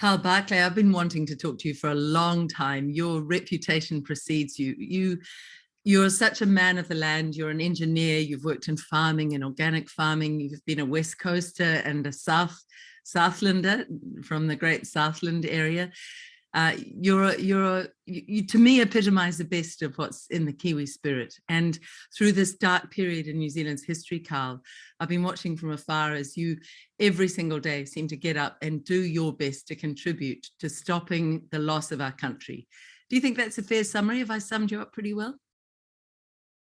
Karl Barkley, I've been wanting to talk to you for a long time. Your reputation precedes you. You're such a man of the land. You're an engineer. You've worked in farming and organic farming. You've been a West Coaster and a Southlander from the great Southland area. You to me epitomize the best of what's in the Kiwi spirit. And through this dark period in New Zealand's history, Karl, I've been watching from afar as you every single day seem to get up and do your best to contribute to stopping the loss of our country. Do you think that's a fair summary? Have I summed you up pretty well?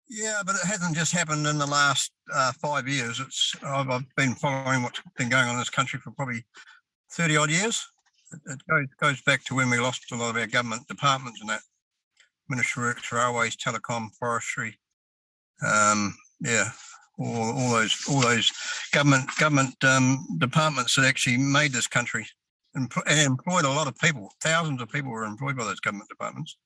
Yeah, but it hasn't just happened in the last 5 years. I've been following what's been going on in this country for probably 30 odd years. It goes back to when we lost a lot of our government departments and that. Ministry of Works, Railways, Telecom, Forestry. All those government departments that actually made this country and employed a lot of people. Thousands of people were employed by those government departments.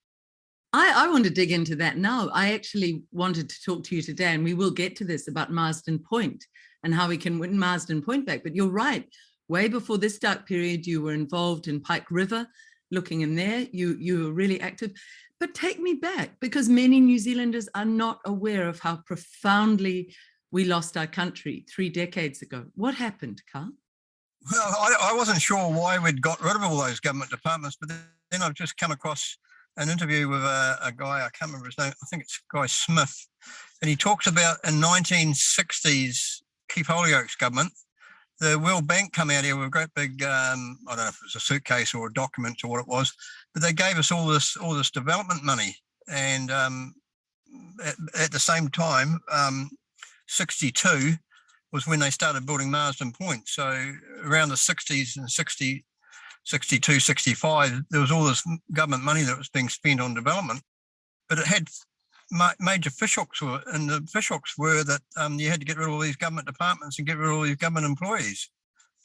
I want to dig into that now. I actually wanted to talk to you today, and we will get to this, about Marsden Point and how we can win Marsden Point back. But you're right. Way before this dark period, you were involved in Pike River, looking in there. You were really active. But take me back, because many New Zealanders are not aware of how profoundly we lost our country 3 decades ago. What happened, Karl? Well, I wasn't sure why we'd got rid of all those government departments, but then I've just come across an interview with a guy, I can't remember his name, I think it's Guy Smith, and he talks about in 1960s Keith Holyoake's government, the World Bank come out here with a great big, I don't know if it was a suitcase or a document or what it was, but they gave us all this development money. And at the same time, 62 was when they started building Marsden Point. So around the 60s and 62, 65, there was all this government money that was being spent on development, but it had major fishhooks, and the fishhooks were that you had to get rid of all these government departments and get rid of all these government employees.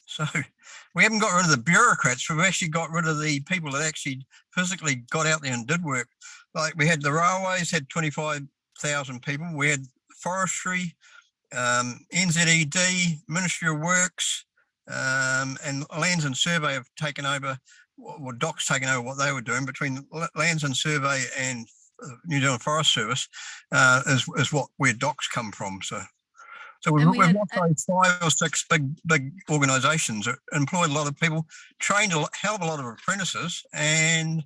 So we haven't got rid of the bureaucrats, we've actually got rid of the people that actually physically got out there and did work. Like we had the railways, had 25,000 people, we had forestry, NZED, Ministry of Works, and Lands and Survey have taken over, or DOC's taken over what they were doing. Between Lands and Survey and New Zealand Forest Service is where DOC's come from. So we've lost those 5 or 6 big organisations that employed a lot of people, trained a hell of a lot of apprentices, and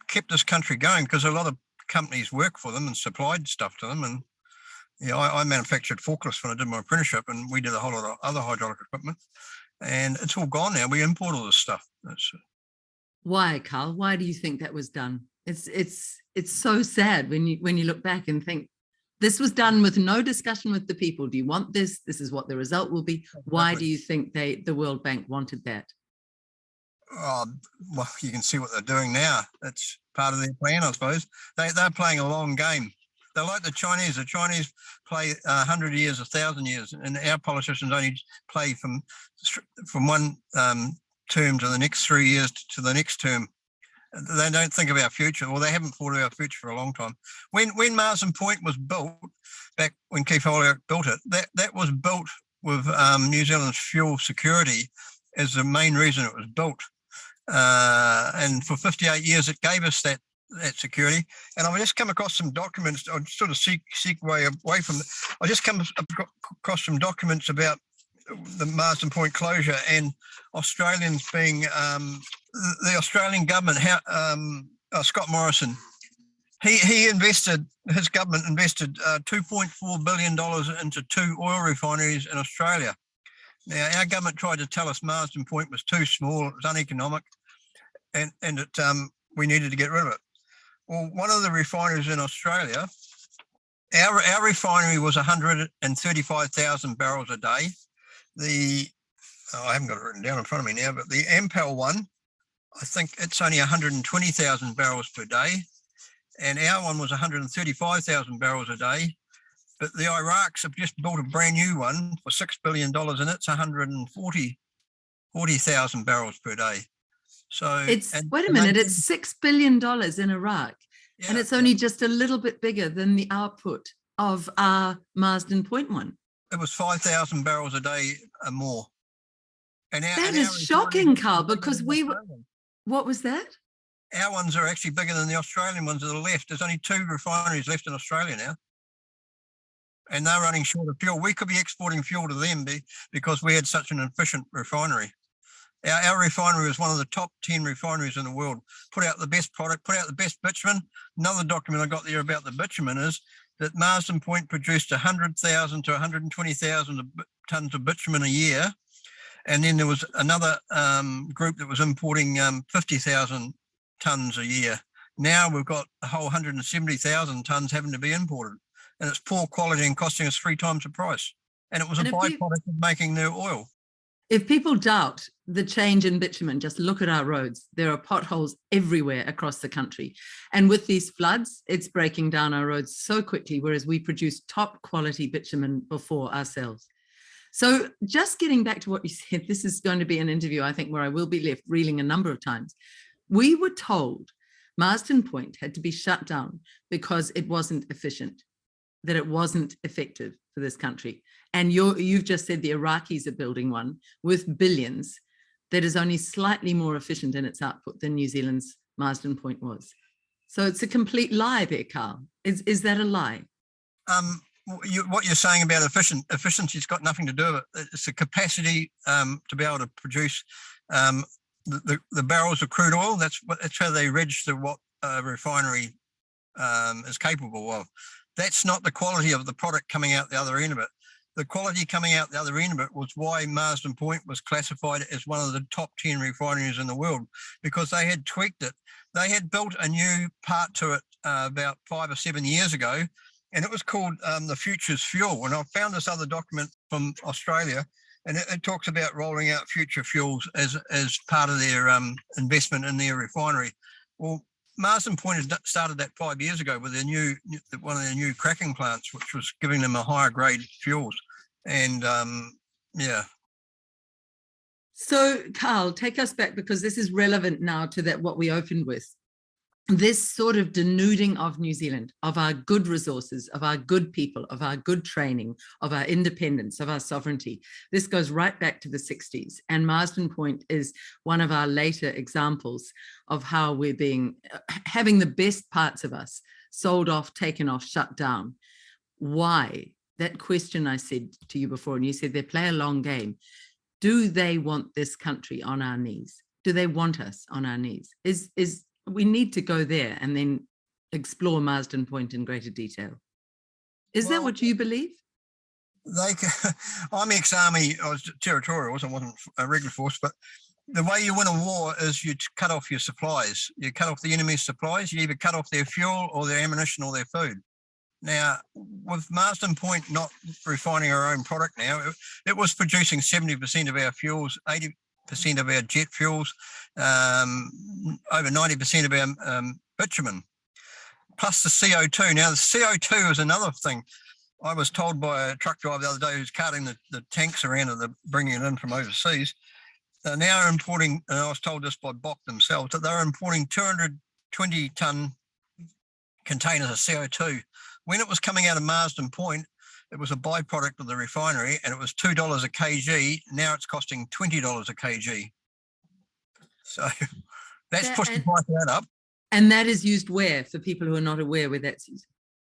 kept this country going, because a lot of companies worked for them and supplied stuff to them. And I manufactured forklifts when I did my apprenticeship, and we did a whole lot of other hydraulic equipment, and it's all gone now. We import all this stuff. Why, Karl? Why do you think that was done? It's so sad when you look back and think this was done with no discussion with the people. Do you want this? This is what the result will be. Why do you think the World Bank wanted that? Well, you can see what they're doing now. It's part of their plan, I suppose. They're playing a long game. They're like the Chinese. The Chinese play 100 years, 1,000 years, and our politicians only play from one term to the next 3 years to the next term. They don't think of our future, or they haven't thought of our future for a long time. When Marsden Point was built, back when Keith Holyoake built it, that was built with New Zealand's fuel security as the main reason it was built. And for 58 years, it gave us that security. And I've just come across some documents. I sort of segue away from it. I just come across some documents about the Marsden Point closure, and Australians being the Australian government. Scott Morrison, his government invested $2.4 billion into 2 oil refineries in Australia. Now, our government tried to tell us Marsden Point was too small, it was uneconomic, and we needed to get rid of it. Well, one of the refineries in Australia, our refinery was 135,000 barrels a day. I haven't got it written down in front of me now, but the Ampol one, I think it's only 120,000 barrels per day, and our one was 135,000 barrels a day. But the Iraqs have just built a brand new one for $6 billion, and it's 140,000 barrels per day. So wait a minute, it's $6 billion in Iraq, and it's only just a little bit bigger than the output of our Marsden Point one. It was 5,000 barrels a day more. That is shocking, Karl, because what was that? Our ones are actually bigger than the Australian ones that are left. There's only 2 refineries left in Australia now. And they're running short of fuel. We could be exporting fuel to them because we had such an efficient refinery. Our refinery was one of the top 10 refineries in the world. Put out the best product, put out the best bitumen. Another document I got there about the bitumen is that Marsden Point produced 100,000 to 120,000 tonnes of bitumen a year. And then there was another group that was importing 50,000 tonnes a year. Now we've got a whole 170,000 tonnes having to be imported. And it's poor quality and costing us 3 times the price. And it was a byproduct of making their oil. If people doubt the change in bitumen, just look at our roads. There are potholes everywhere across the country. And with these floods, it's breaking down our roads so quickly, whereas we produce top quality bitumen before ourselves. So just getting back to what you said, this is going to be an interview, I think, where I will be left reeling a number of times. We were told Marsden Point had to be shut down because it wasn't efficient, that it wasn't effective for this country. And you've just said the Iraqis are building one with billions that is only slightly more efficient in its output than New Zealand's Marsden Point was. So it's a complete lie there, Karl. Is that a lie? What you're saying about efficiency's got nothing to do with it. It's the capacity to be able to produce the barrels of crude oil. That's how they register what a refinery is capable of. That's not the quality of the product coming out the other end of it. The quality coming out the other end of it was why Marsden Point was classified as one of the top 10 refineries in the world, because they had tweaked it. They had built a new part to it about 5 or 7 years ago, and it was called the Future's Fuel. And I found this other document from Australia, and it talks about rolling out future fuels as part of their investment in their refinery. Well, Marsden Point has started that 5 years ago with one of their new cracking plants, which was giving them a higher grade fuels. And yeah. So, Karl, take us back, because this is relevant now to what we opened with. This sort of denuding of New Zealand, of our good resources, of our good people, of our good training, of our independence, of our sovereignty. This goes right back to the 60s. And Marsden Point is one of our later examples of how we're having the best parts of us sold off, taken off, shut down. Why? That question I said to you before, and you said they play a long game. Do they want this country on our knees? Do they want us on our knees? We need to go there and then explore Marsden Point in greater detail. Is that what you believe? I'm ex-army. I was territorial. I wasn't a regular force, but the way you win a war is you cut off your supplies. You cut off the enemy's supplies. You either cut off their fuel or their ammunition or their food. Now, with Marsden Point not refining our own product now, it was producing 70% of our fuels, 80% of our jet fuels, over 90% of our bitumen, plus the CO2. Now, the CO2 is another thing. I was told by a truck driver the other day who's carting the tanks around and they're bringing it in from overseas. They're now importing, and I was told this by Bock themselves, that they're importing 220-tonne containers of CO2. When it was coming out of Marsden Point, it was a byproduct of the refinery, and it was $2 a kg. Now it's costing $20 a kg. So that's pushed the price of that up. And that is used where, for people who are not aware where that's used?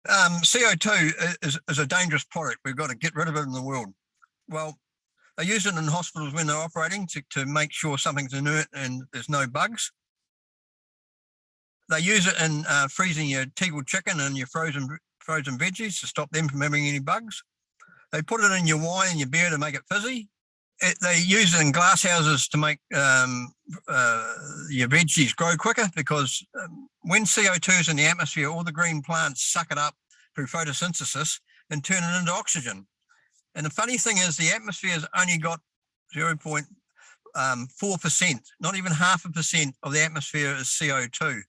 CO2 is a dangerous product. We've got to get rid of it in the world. Well, they use it in hospitals when they're operating to make sure something's inert and there's no bugs. They use it in freezing your Tegel chicken and your frozen veggies to stop them from having any bugs. They put it in your wine and your beer to make it fizzy. They use it in glass houses to make your veggies grow quicker, because when CO2 is in the atmosphere, all the green plants suck it up through photosynthesis and turn it into oxygen. And the funny thing is, the atmosphere has only got 0.4%, not even 0.5% of the atmosphere is CO2.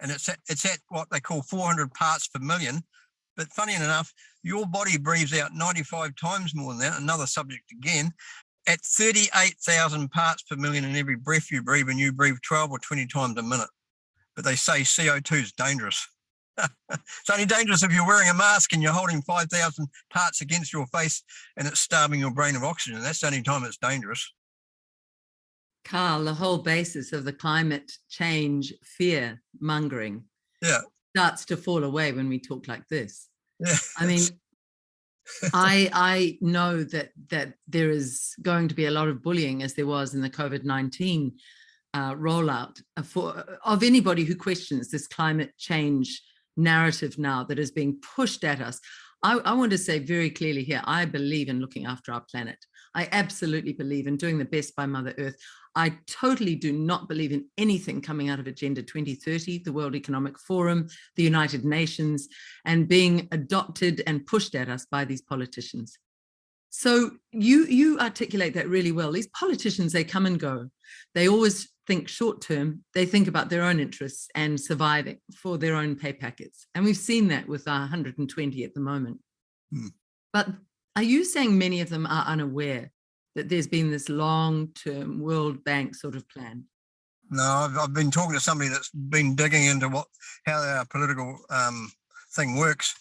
And it's at what they call 400 parts per million. But funny enough, your body breathes out 95 times more than that, another subject again, at 38,000 parts per million in every breath you breathe, and you breathe 12 or 20 times a minute. But they say CO2 is dangerous. It's only dangerous if you're wearing a mask and you're holding 5,000 parts against your face and it's starving your brain of oxygen. That's the only time it's dangerous. Carl, the whole basis of the climate change fear mongering starts to fall away when we talk like this. Yeah. I mean, I know that there is going to be a lot of bullying, as there was in the COVID-19 rollout, of anybody who questions this climate change narrative now that is being pushed at us. I want to say very clearly here, I believe in looking after our planet. I absolutely believe in doing the best by Mother Earth. I totally do not believe in anything coming out of Agenda 2030, the World Economic Forum, the United Nations, and being adopted and pushed at us by these politicians. So you articulate that really well. These politicians, they come and go. They always think short term. They think about their own interests and surviving for their own pay packets. And we've seen that with our 120 at the moment. But are you saying many of them are unaware that there's been this long-term World Bank sort of plan? No, I've been talking to somebody that's been digging into how our political thing works.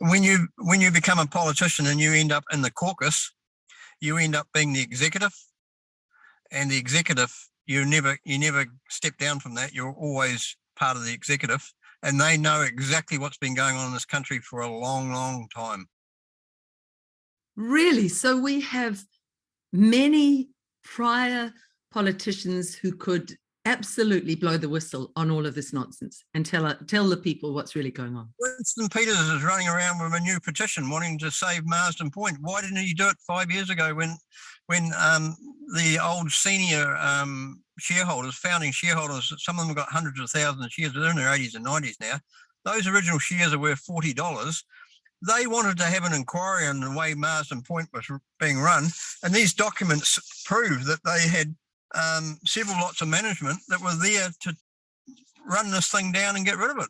When you become a politician and you end up in the caucus, you end up being the executive, and the executive, you never step down from that. You're always part of the executive, and they know exactly what's been going on in this country for a long, long time. Really? So we have many prior politicians who could absolutely blow the whistle on all of this nonsense and tell the people what's really going on. Winston Peters is running around with a new petition wanting to save Marsden Point. Why didn't he do it 5 years ago when the old senior shareholders, founding shareholders, some of them have got hundreds of thousands of shares, they're in their 80s and 90s now. Those original shares are worth $40. They wanted to have an inquiry on the way Marsden Point was being run, and these documents prove that they had several lots of management that were there to run this thing down and get rid of it.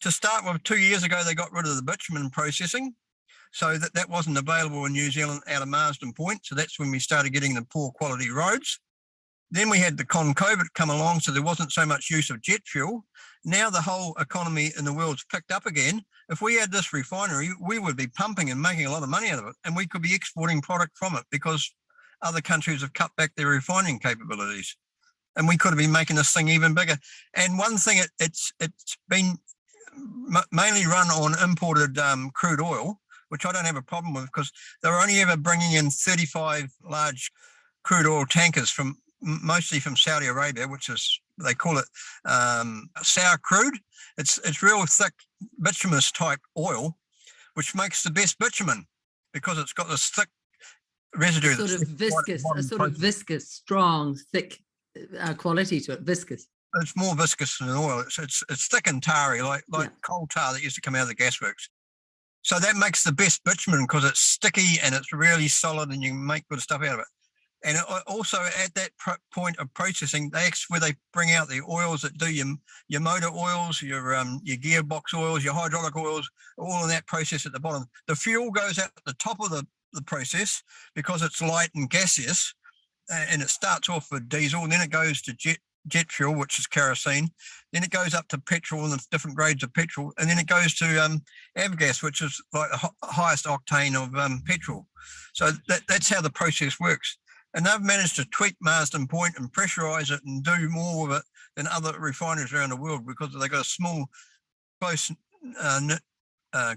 To start with, 2 years ago, they got rid of the bitumen processing, so that wasn't available in New Zealand out of Marsden Point. So that's when we started getting the poor quality roads. Then we had the COVID come along, so there wasn't so much use of jet fuel. Now the whole economy in the world's picked up again. If we had this refinery, we would be pumping and making a lot of money out of it, and we could be exporting product from it because other countries have cut back their refining capabilities, and we could have been making this thing even bigger. And one thing, it's been mainly run on imported crude oil, which I don't have a problem with because they were only ever bringing in 35 large crude oil tankers mostly from Saudi Arabia, which is, they call it sour crude. It's real thick bituminous type oil, which makes the best bitumen because it's got this thick residue. A sort of viscous, strong, thick quality to it. Viscous. It's more viscous than oil. It's thick and tarry, like coal tar that used to come out of the gasworks. So that makes the best bitumen because it's sticky and it's really solid, and you can make good stuff out of it. And also at that point of processing, that's where they bring out the oils that do your motor oils, your gearbox oils, your hydraulic oils, all in that process at the bottom. The fuel goes out at the top of the process because it's light and gaseous, and it starts off with diesel, and then it goes to jet fuel, which is kerosene. Then it goes up to petrol and the different grades of petrol, and then it goes to avgas, which is like the highest octane of petrol. So that's how the process works. And they've managed to tweak Marsden Point and pressurize it and do more with it than other refineries around the world because they've got a small, close knit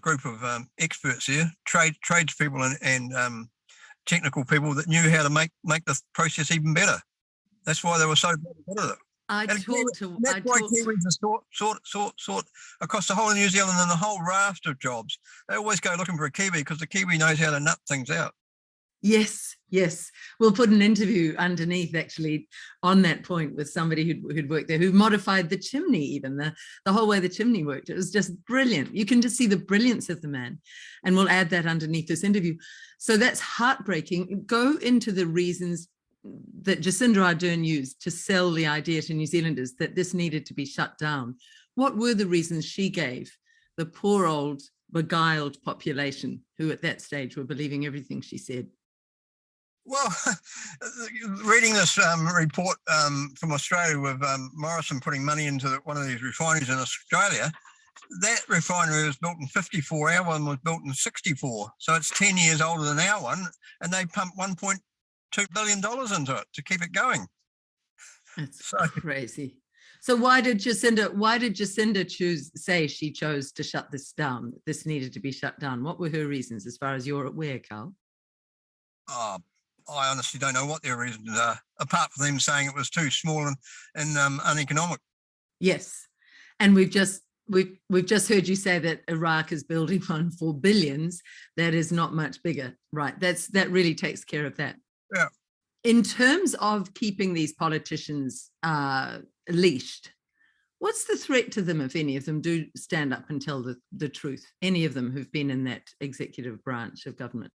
group of experts here, tradespeople and technical people that knew how to make the process even better. That's why they were so good at it. That's why Kiwis are sort across the whole of New Zealand and the whole raft of jobs. They always go looking for a Kiwi because the Kiwi knows how to nut things out. Yes. We'll put an interview underneath actually on that point with somebody who'd worked there, who modified the chimney, even the whole way the chimney worked. It was just brilliant. You can just see the brilliance of the man. And we'll add that underneath this interview. So that's heartbreaking. Go into the reasons that Jacinda Ardern used to sell the idea to New Zealanders that this needed to be shut down. What were the reasons she gave the poor old beguiled population who at that stage were believing everything she said? Well, reading this report from Australia with Morrison putting money into one of these refineries in Australia, that refinery was built in 54, our one was built in 64. So it's 10 years older than our one, and they pumped $1.2 billion into it to keep it going. It's So crazy. So why did Jacinda say she chose to shut this down? This needed to be shut down. What were her reasons, as far as you're aware, Karl? I honestly don't know what their reasons are, apart from them saying it was too small and uneconomic. Yes, and we've just heard you say that Iraq is building one for billions. That is not much bigger, right? That really takes care of that. Yeah. In terms of keeping these politicians leashed, what's the threat to them if any of them do stand up and tell the truth? Any of them who've been in that executive branch of government?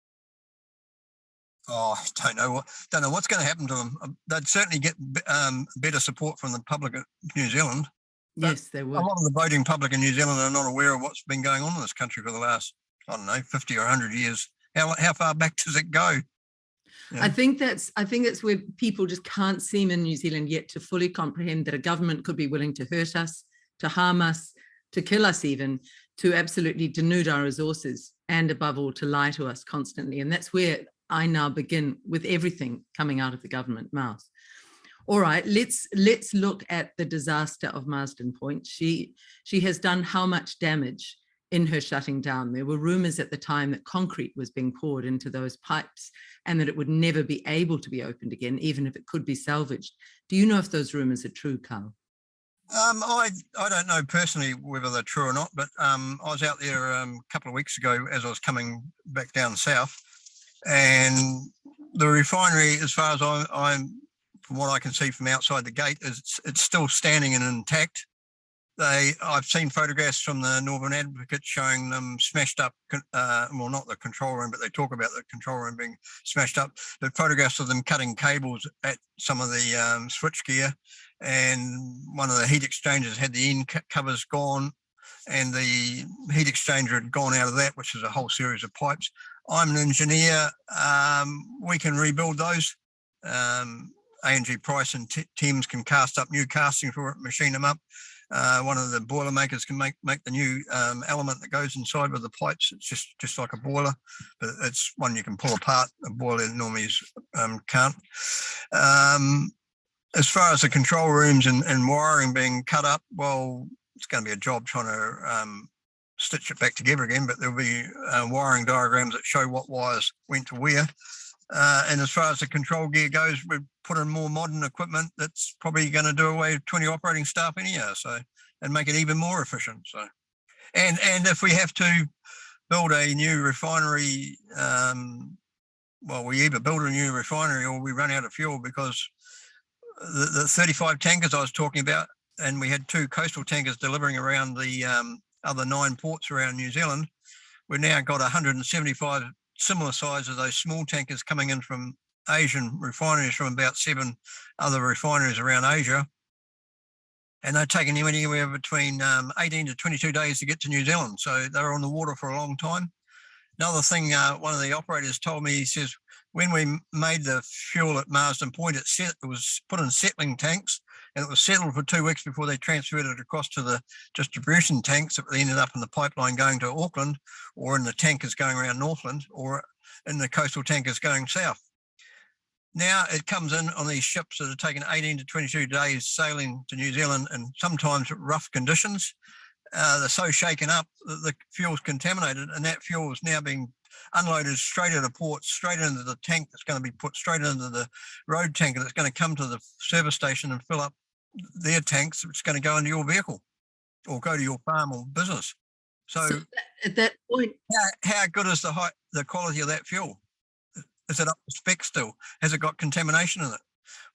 Oh, I don't know what's going to happen to them. They'd certainly get better support from the public of New Zealand. Yes, they A would. lot of the voting public in New Zealand are not aware of what's been going on in this country for the last, I don't know, 50 or 100 years. How far back does it go? Yeah. I think that's where people just can't seem in New Zealand yet to fully comprehend that a government could be willing to hurt us, to harm us, to kill us even, to absolutely denude our resources, and above all, to lie to us constantly. And that's where I now begin with everything coming out of the government mouth. All right, let's look at the disaster of Marsden Point. She has done how much damage in her shutting down? There were rumors at the time that concrete was being poured into those pipes and that it would never be able to be opened again, even if it could be salvaged. Do you know if those rumors are true, Karl? I don't know personally whether they're true or not, but I was out there a couple of weeks ago as I was coming back down south, and the refinery, as far as I'm from what I can see from outside the gate, it's still standing and intact. I've seen photographs from the Northern Advocate showing them smashed up, well, not the control room, but they talk about the control room being smashed up, but photographs of them cutting cables at some of the switchgear, and one of the heat exchangers had the end covers gone, and the heat exchanger had gone out of that, which is a whole series of pipes. I'm an engineer. We can rebuild those. A&G Price and Thames can cast up new castings for it, machine them up. One of the boiler makers can make the new element that goes inside with the pipes. It's just like a boiler, but it's one you can pull apart. A boiler normally can't. As far as the control rooms and wiring being cut up, well, it's going to be a job trying to stitch it back together again, but there'll be wiring diagrams that show what wires went to where. And as far as the control gear goes, we've put in more modern equipment that's probably going to do away with 20 operating staff anyhow, so, and make it even more efficient. So, and if we have to build a new refinery, well, we either build a new refinery or we run out of fuel, because the 35 tankers I was talking about, and we had 2 coastal tankers delivering around the other 9 ports around New Zealand. We've now got 175 similar size of those small tankers coming in from Asian refineries, from about 7 other refineries around Asia. And they're taking anywhere between 18 to 22 days to get to New Zealand. So they're on the water for a long time. Another thing, one of the operators told me, he says, when we made the fuel at Marsden Point, it was put in settling tanks, and it was settled for 2 weeks before they transferred it across to the distribution tanks that ended up in the pipeline going to Auckland, or in the tankers going around Northland, or in the coastal tankers going south. Now it comes in on these ships that are taking 18 to 22 days sailing to New Zealand, and sometimes rough conditions. They're so shaken up that the fuel's contaminated, and that fuel is now being unloaded straight out of port, straight into the tank that's going to be put straight into the road tanker that's going to come to the service station and fill up their tanks, which is going to go into your vehicle or go to your farm or business. So at that point, how good is the quality of that fuel? Is it up to spec still? Has it got contamination in it?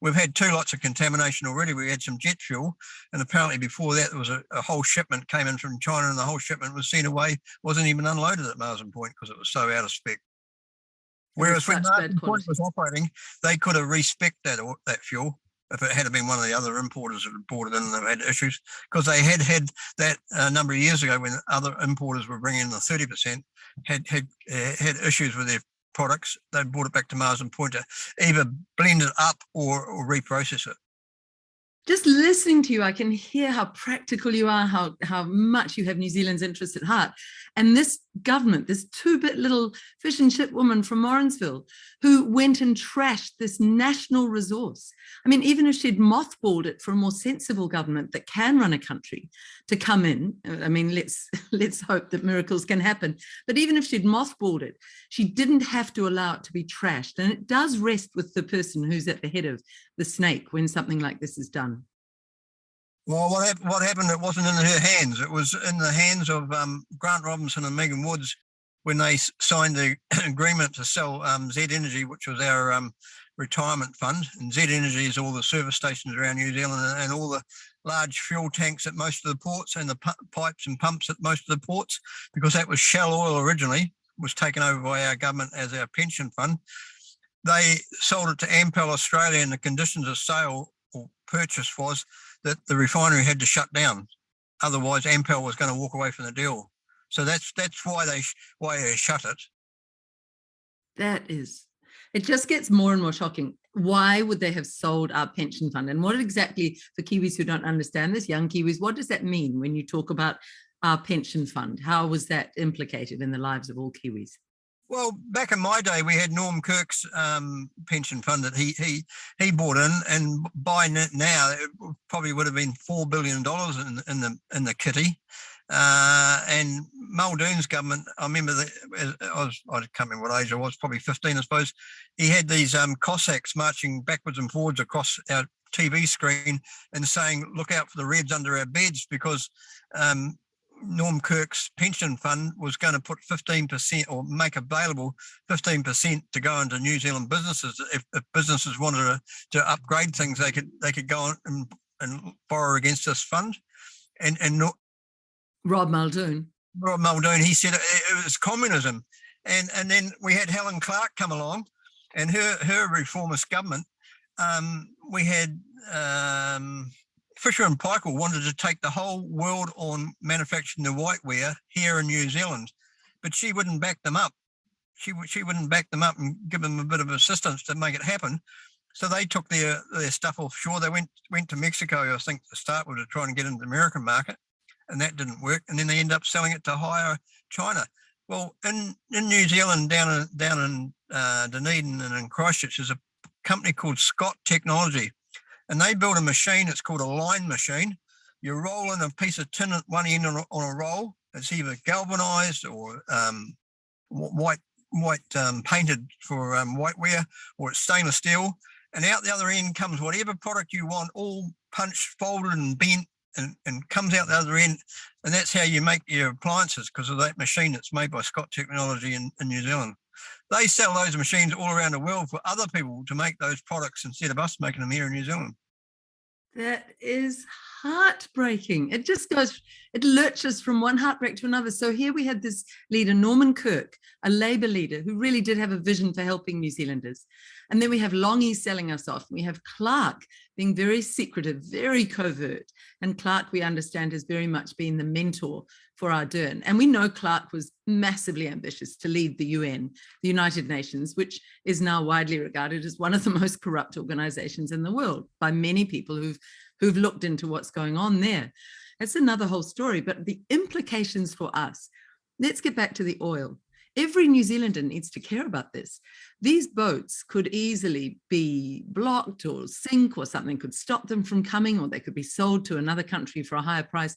We've had 2 lots of contamination already. We had some jet fuel, and apparently before that there was a whole shipment came in from China, and the whole shipment was sent away, wasn't even unloaded at Marsden Point because it was so out of spec. Whereas when Marsden Point was operating, they could have respec'd that fuel if it had been one of the other importers that had brought it in and they've had issues, because they had that a number of years ago when other importers were bringing in the 30%, had issues with their products. They brought it back to Marsden Point to either blend it up or reprocess it. just listening to you, I can hear how practical you are, how much you have New Zealand's interest at heart. And this government, this two-bit little fish and chip woman from Morrinsville, who went and trashed this national resource. I mean, even if she'd mothballed it for a more sensible government that can run a country to come in, I mean, let's hope that miracles can happen. But even if she'd mothballed it, she didn't have to allow it to be trashed. And it does rest with the person who's at the head of the snake when something like this is done. Well, what happened, it wasn't in her hands. It was in the hands of Grant Robinson and Megan Woods when they signed the agreement to sell Z Energy, which was our retirement fund. And Z Energy is all the service stations around New Zealand and all the large fuel tanks at most of the ports and the pipes and pumps at most of the ports, because that was Shell Oil originally, was taken over by our government as our pension fund. They sold it to Ampol Australia, and the conditions of sale or purchase was that the refinery had to shut down. Otherwise, Ampol was going to walk away from the deal. So that's why they shut it. It just gets more and more shocking. Why would they have sold our pension fund? And what exactly, for Kiwis who don't understand this, young Kiwis, what does that mean when you talk about our pension fund? How was that implicated in the lives of all Kiwis? Well, back in my day, we had Norm Kirk's pension fund that he bought in, and by now it probably would have been $4 billion in the kitty. And Muldoon's government, I remember I can't remember what age I was, probably 15, I suppose. He had these Cossacks marching backwards and forwards across our TV screen and saying, "Look out for the Reds under our beds," because Norm Kirk's pension fund was going to put 15% or make available 15% to go into New Zealand businesses. If businesses wanted to upgrade things, they could go on and borrow against this fund. And Rob Muldoon, he said it was communism. And then we had Helen Clark come along, and her reformist government. We had Fisher and Paykel wanted to take the whole world on manufacturing the whiteware here in New Zealand, but she wouldn't back them up. She wouldn't back them up and give them a bit of assistance to make it happen. So they took their stuff offshore. They went to Mexico, I think, to start with, to try and get into the American market, and that didn't work. And then they end up selling it to higher China. Well, in New Zealand, down in Dunedin and in Christchurch, there's a company called Scott Technology. And they built a machine, it's called a line machine. You roll in a piece of tin at one end on a roll. It's either galvanized or white painted for whiteware, or it's stainless steel. And out the other end comes whatever product you want, all punched, folded and bent, and comes out the other end. And that's how you make your appliances, because of that machine that's made by Scott Technology in New Zealand. They sell those machines all around the world for other people to make those products instead of us making them here in New Zealand. That is heartbreaking. It lurches from one heartbreak to another. So here we had this leader, Norman Kirk, a Labour leader who really did have a vision for helping New Zealanders. And then we have Longy selling us off. We have Clark being very secretive, very covert. And Clark, we understand, has very much been the mentor for Ardern. And we know Clark was massively ambitious to lead the UN, the United Nations, which is now widely regarded as one of the most corrupt organizations in the world by many people who've looked into what's going on there. That's another whole story, but the implications for us. Let's get back to the oil. Every New Zealander needs to care about this. These boats could easily be blocked or sink, or something could stop them from coming, or they could be sold to another country for a higher price.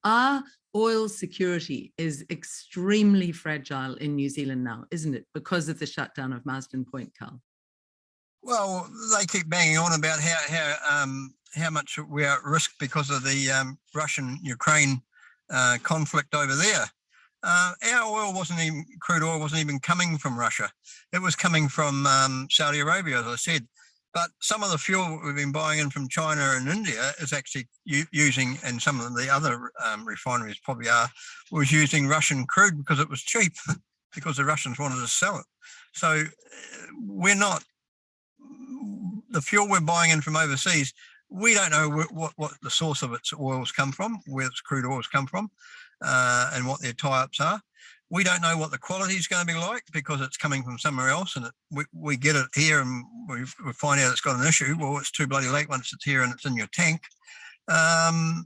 Our oil security is extremely fragile in New Zealand now, isn't it? Because of the shutdown of Marsden Point, Karl. Well, they keep banging on about how much we are at risk because of the Russian-Ukraine conflict over there. Our crude oil wasn't even coming from Russia. It was coming from Saudi Arabia, as I said. But some of the fuel we've been buying in from China and India is actually using, and some of the other refineries probably was using Russian crude because it was cheap, because the Russians wanted to sell it. So the fuel we're buying in from overseas, we don't know what the source of its oils come from, where its crude oils come from, and what their tie-ups are. We don't know what the quality is going to be like because it's coming from somewhere else, and we get it here and we find out it's got an issue. Well, it's too bloody late once it's here and it's in your tank. And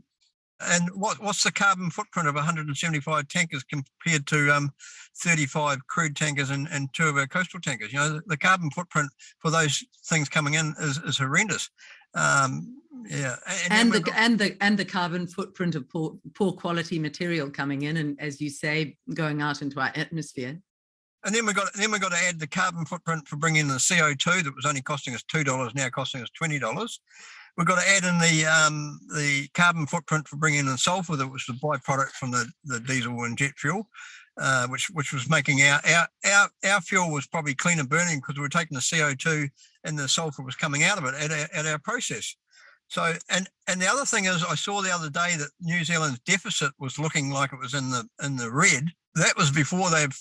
what's the carbon footprint of 175 tankers compared to 35 crude tankers and 2 of our coastal tankers? You know, the carbon footprint for those things coming in is horrendous. Yeah, and the carbon footprint of poor quality material coming in, and as you say, going out into our atmosphere. And then we got to add the carbon footprint for bringing in the CO2 that was only costing us $2, now costing us $20. We've got to add in the carbon footprint for bringing in the sulfur that was the byproduct from the diesel and jet fuel, which was making our fuel was probably cleaner burning because we were taking the CO2 and the sulfur was coming out of it at our process. So and the other thing is, I saw the other day that New Zealand's deficit was looking like it was in the red. That was before they've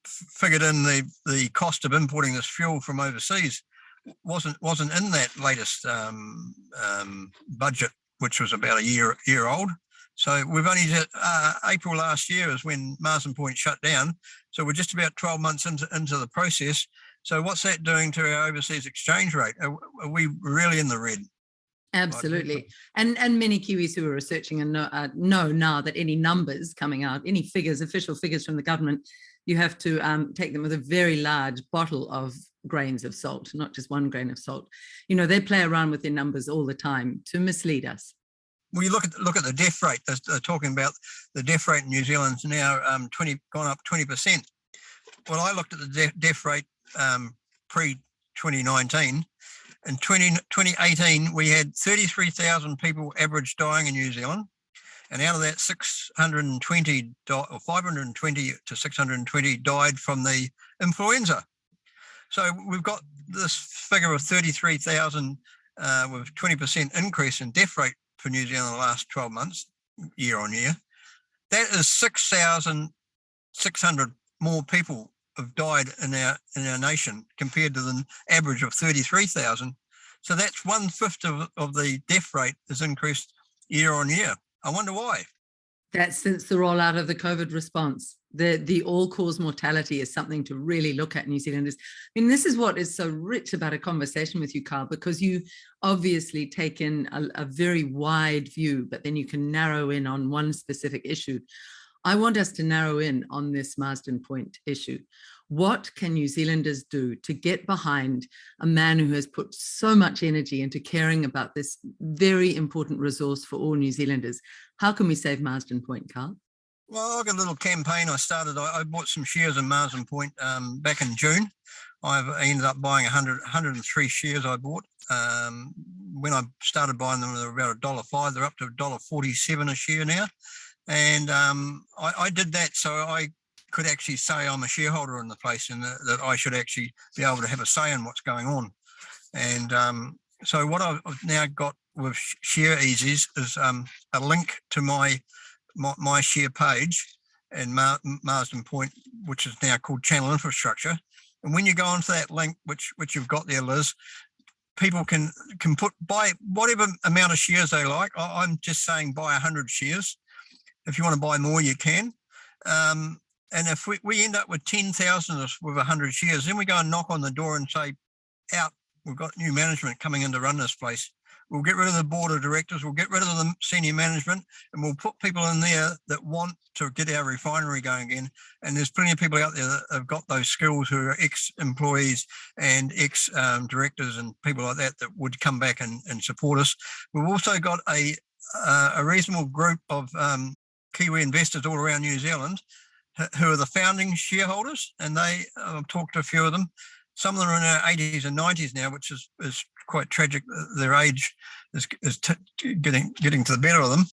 figured in the cost of importing this fuel from overseas. Wasn't in that latest budget, which was about a year old. So we've only April last year is when Marsden Point shut down. So we're just about 12 months into the process. So what's that doing to our overseas exchange rate? Are we really in the red? Absolutely. And many Kiwis who are researching and know now that any numbers coming out, any figures, official figures from the government, you have to take them with a very large bottle of grains of salt, not just 1 grain of salt. You know, they play around with their numbers all the time to mislead us. Well, you look at the death rate. They're talking about the death rate in New Zealand's now gone up 20%. Well, I looked at the death rate pre-2019. In 2018, we had 33,000 people average dying in New Zealand. And out of that, 620 or 520 to 620 died from the influenza. So we've got this figure of 33,000 with 20% increase in death rate for New Zealand in the last 12 months, year on year. That is 6,600 more people have died in our nation compared to the average of 33,000. So that's 1/5 of the death rate is increased year on year. I wonder why. That's since the rollout of the COVID response. The all-cause mortality is something to really look at, New Zealanders. I mean, this is what is so rich about a conversation with you, Karl, because you obviously take in a very wide view, but then you can narrow in on one specific issue. I want us to narrow in on this Marsden Point issue. What can New Zealanders do to get behind a man who has put so much energy into caring about this very important resource for all New Zealanders? How can we save Marsden Point, Karl? Well, I've got a little campaign I started. I bought some shares in Marsden Point back in June. I ended up buying 103 shares I bought. When I started buying them, they were about $1.05. They're up to $1.47 a share now. And I did that so I could actually say I'm a shareholder in the place and that I should actually be able to have a say in what's going on. And so what I've now got with Share Easies is a link to my share page in Marsden Point, which is now called Channel Infrastructure. And when you go onto that link, which you've got there, Liz, people can buy whatever amount of shares they like. I'm just saying buy 100 shares. If you want to buy more, you can. And if we end up with 10,000 with 100 shares, then we go and knock on the door and say, out, we've got new management coming in to run this place. We'll get rid of the board of directors, we'll get rid of the senior management, and we'll put people in there that want to get our refinery going again. And there's plenty of people out there that have got those skills who are ex-employees and ex-directors and people like that would come back and support us. We've also got a reasonable group of Kiwi investors all around New Zealand who are the founding shareholders, and I've talked to a few of them. Some of them are in their 80s and 90s now, which is quite tragic. Their age is getting to the better of them.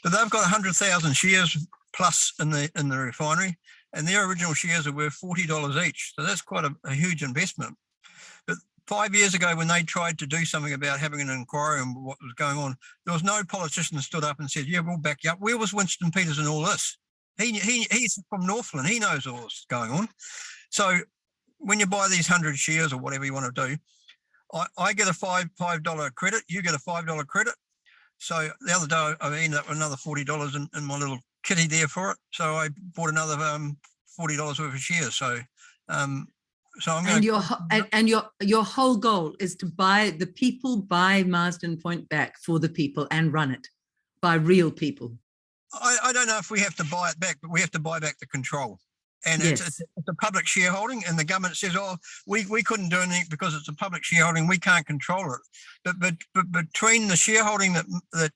But they've got 100,000 shares plus in the refinery, and their original shares are worth $40 each. So that's quite a huge investment. But 5 years ago, when they tried to do something about having an inquiry on what was going on, there was no politician that stood up and said, "Yeah, we'll back you up." Where was Winston Peters in all this? He's from Northland. He knows all this going on. So when you buy these 100 shares or whatever you want to do, I get a $5 credit. You get a $5 credit. So the other day I ended up with another $40 in my little kitty there for it. So I bought another $40 worth of shares. So I'm And going your whole goal is to buy Marsden Point back for the people and run it by real people. I don't know if we have to buy it back, but we have to buy back the control. And Yes. it's a public shareholding, and the government says, "Oh, we couldn't do anything because it's a public shareholding. We can't control it." But between the shareholding that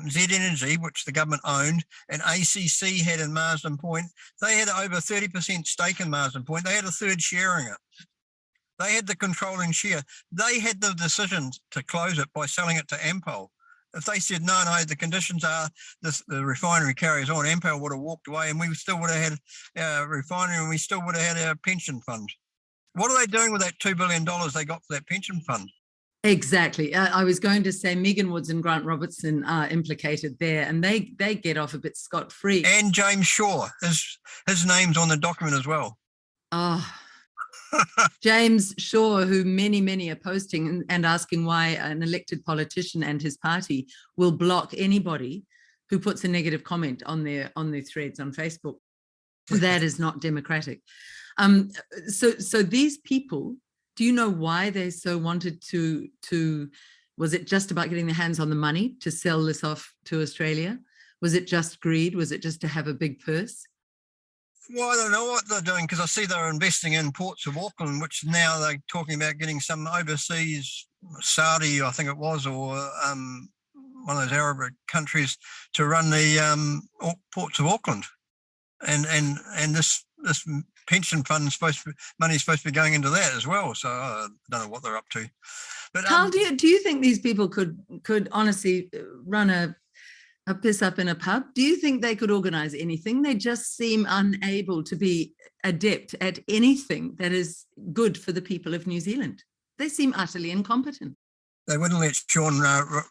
Z Energy, which the government owned, and ACC had in Marsden Point, they had over 30% stake in Marsden Point. They had a third share in it. They had the controlling share. They had the decision to close it by selling it to Ampol. If they said, no, the conditions are the refinery carries on, Ampol would have walked away and we still would have had our refinery and we still would have had our pension fund. What are they doing with that $2 billion they got for that pension fund? Exactly. I was going to say Megan Woods and Grant Robertson are implicated there, and they get off a bit scot-free. And James Shaw, his name's on the document as well. Oh, James Shaw, who many are posting and asking why an elected politician and his party will block anybody who puts a negative comment on their threads on Facebook. That is not democratic. So these people, do you know why they so wanted to, was it just about getting their hands on the money to sell this off to Australia? Was it just greed? Was it just to have a big purse? Well, I don't know what they're doing, because I see they're investing in ports of Auckland, which now they're talking about getting some overseas, Saudi, I think it was, or one of those Arab countries to run the ports of Auckland. And this pension fund money is supposed to be going into that as well. So I don't know what they're up to. But Karl, do you think these people could honestly run a piss up in a pub? Do you think they could organize anything? They just seem unable to be adept at anything that is good for the people of New Zealand. They seem utterly incompetent. They wouldn't let Sean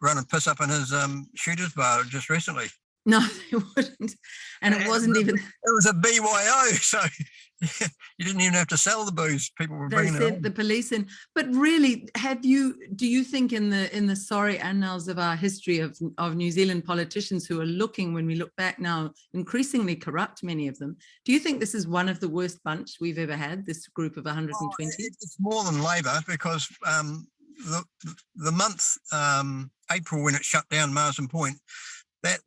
run a piss up in his shooters bar just recently. No, they wouldn't. And it wasn't even... It was a BYO, so you didn't even have to sell the booze. People were bringing it They sent the police in. But really, do you think in the sorry annals of our history of New Zealand politicians who are looking, when we look back now, increasingly corrupt, many of them, do you think this is one of the worst bunch we've ever had, this group of 120? It's more than Labor, because the month April, when it shut down Marsden Point,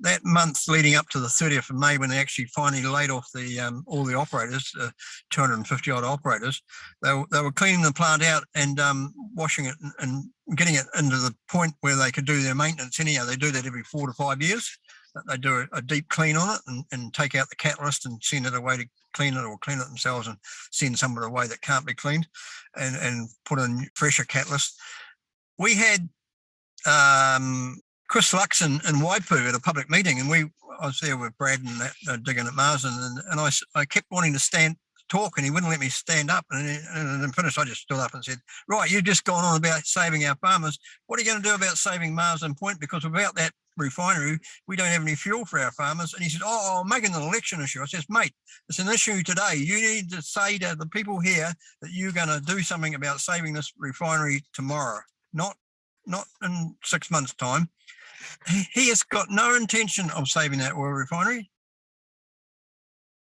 that month leading up to the 30th of May, when they actually finally laid off all the operators, 250 odd operators, they were cleaning the plant out and washing it and getting it into the point where they could do their maintenance. Anyhow, they do that every 4 to 5 years. They do a deep clean on it and take out the catalyst and send it away to clean it, or clean it themselves and send some of it away that can't be cleaned, and put in fresher catalyst. We had Chris Lux in Waipu at a public meeting, and I was there with Brad and that, digging at Marsden, and I kept wanting to talk, and he wouldn't let me stand up. And then finished, I just stood up and said, right, you've just gone on about saving our farmers. What are you going to do about saving Marsden Point? Because without that refinery, we don't have any fuel for our farmers. And he said, I'm making an election issue. I says, mate, it's an issue today. You need to say to the people here that you're going to do something about saving this refinery tomorrow, not in 6 months' time. He has got no intention of saving that oil refinery.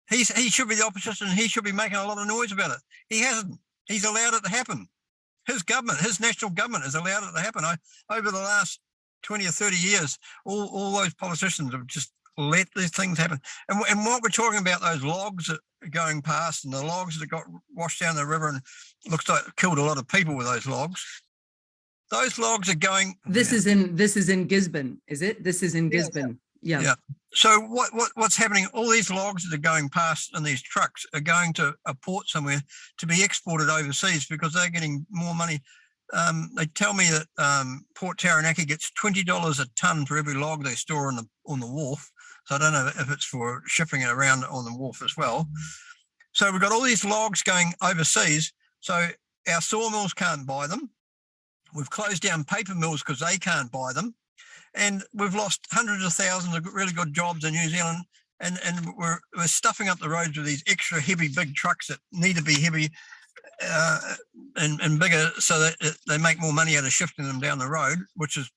He should be the opposition. He should be making a lot of noise about it. He hasn't. He's allowed it to happen. His government, his national government, has allowed it to happen. Over the last 20 or 30 years, all those politicians have just let these things happen. And what we're talking about, those logs that are going past, and the logs that got washed down the river and looks like it killed a lot of people with those logs. Those logs are going. This is in Gisborne, is it? This is in Gisborne. Yeah. So what's happening? All these logs that are going past in these trucks are going to a port somewhere to be exported overseas, because they're getting more money. They tell me that Port Taranaki gets $20 a tonne for every log they store on the wharf. So I don't know if it's for shipping it around on the wharf as well. So we've got all these logs going overseas. So our sawmills can't buy them. We've closed down paper mills because they can't buy them. And we've lost hundreds of thousands of really good jobs in New Zealand. And we're stuffing up the roads with these extra heavy big trucks that need to be heavy and bigger, so that they make more money out of shifting them down the road, which is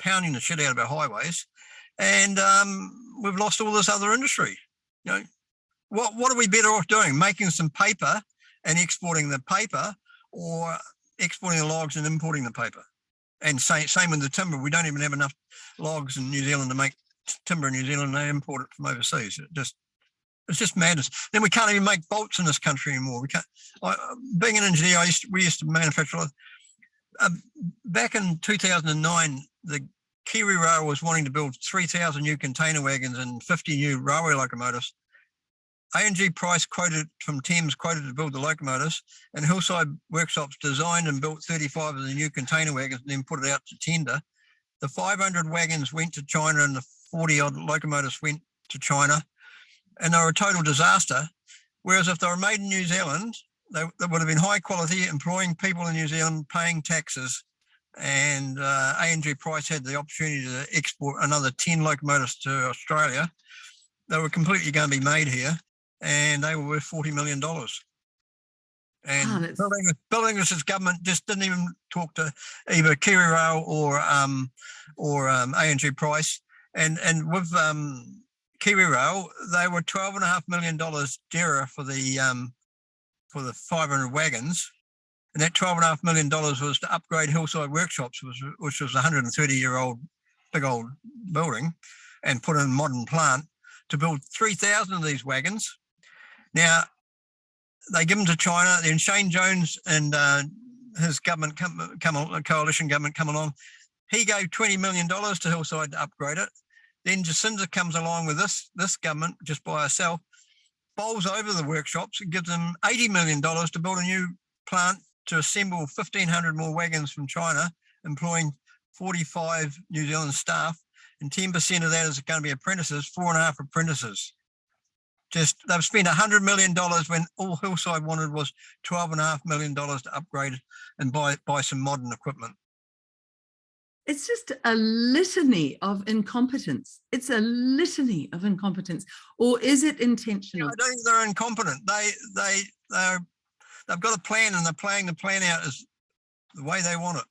pounding the shit out of our highways. And we've lost all this other industry. What are we better off doing? Making some paper and exporting the paper, or exporting the logs and importing the paper? And same with the timber. We don't even have enough logs in New Zealand to make timber in New Zealand. They import it from overseas. It's just madness. Then we can't even make bolts in this country anymore. We can't. Being an engineer, we used to manufacture. Back in 2009, the Kiwi Rail was wanting to build 3,000 new container wagons and 50 new railway locomotives. A&G Price from Thames quoted to build the locomotives, and Hillside Workshops designed and built 35 of the new container wagons and then put it out to tender. The 500 wagons went to China and the 40-odd locomotives went to China, and they were a total disaster. Whereas if they were made in New Zealand, they would have been high quality, employing people in New Zealand, paying taxes, and A&G Price had the opportunity to export another 10 locomotives to Australia. They were completely going to be made here, and they were worth $40 million. And Bill English's government just didn't even talk to either Kiwi Rail or A&G Price. And with Kiwi Rail, they were $12.5 million dearer for the 500 wagons. And that $12.5 million was to upgrade Hillside Workshops, which was a 130-year-old big old building, and put in a modern plant to build 3,000 of these wagons. Now, they give them to China, then Shane Jones and his government coalition government come along. He gave $20 million to Hillside to upgrade it. Then Jacinda comes along with this government just by herself, bowls over the workshops and gives them $80 million to build a new plant to assemble 1,500 more wagons from China, employing 45 New Zealand staff, and 10% of that is going to be apprentices, 4.5 apprentices. They've spent $100 million when all Hillside wanted was $12.5 million to upgrade and buy some modern equipment. It's just a litany of incompetence. It's a litany of incompetence. Or is it intentional? I don't think they're incompetent. They've got a plan, and they're playing the plan out as the way they want it.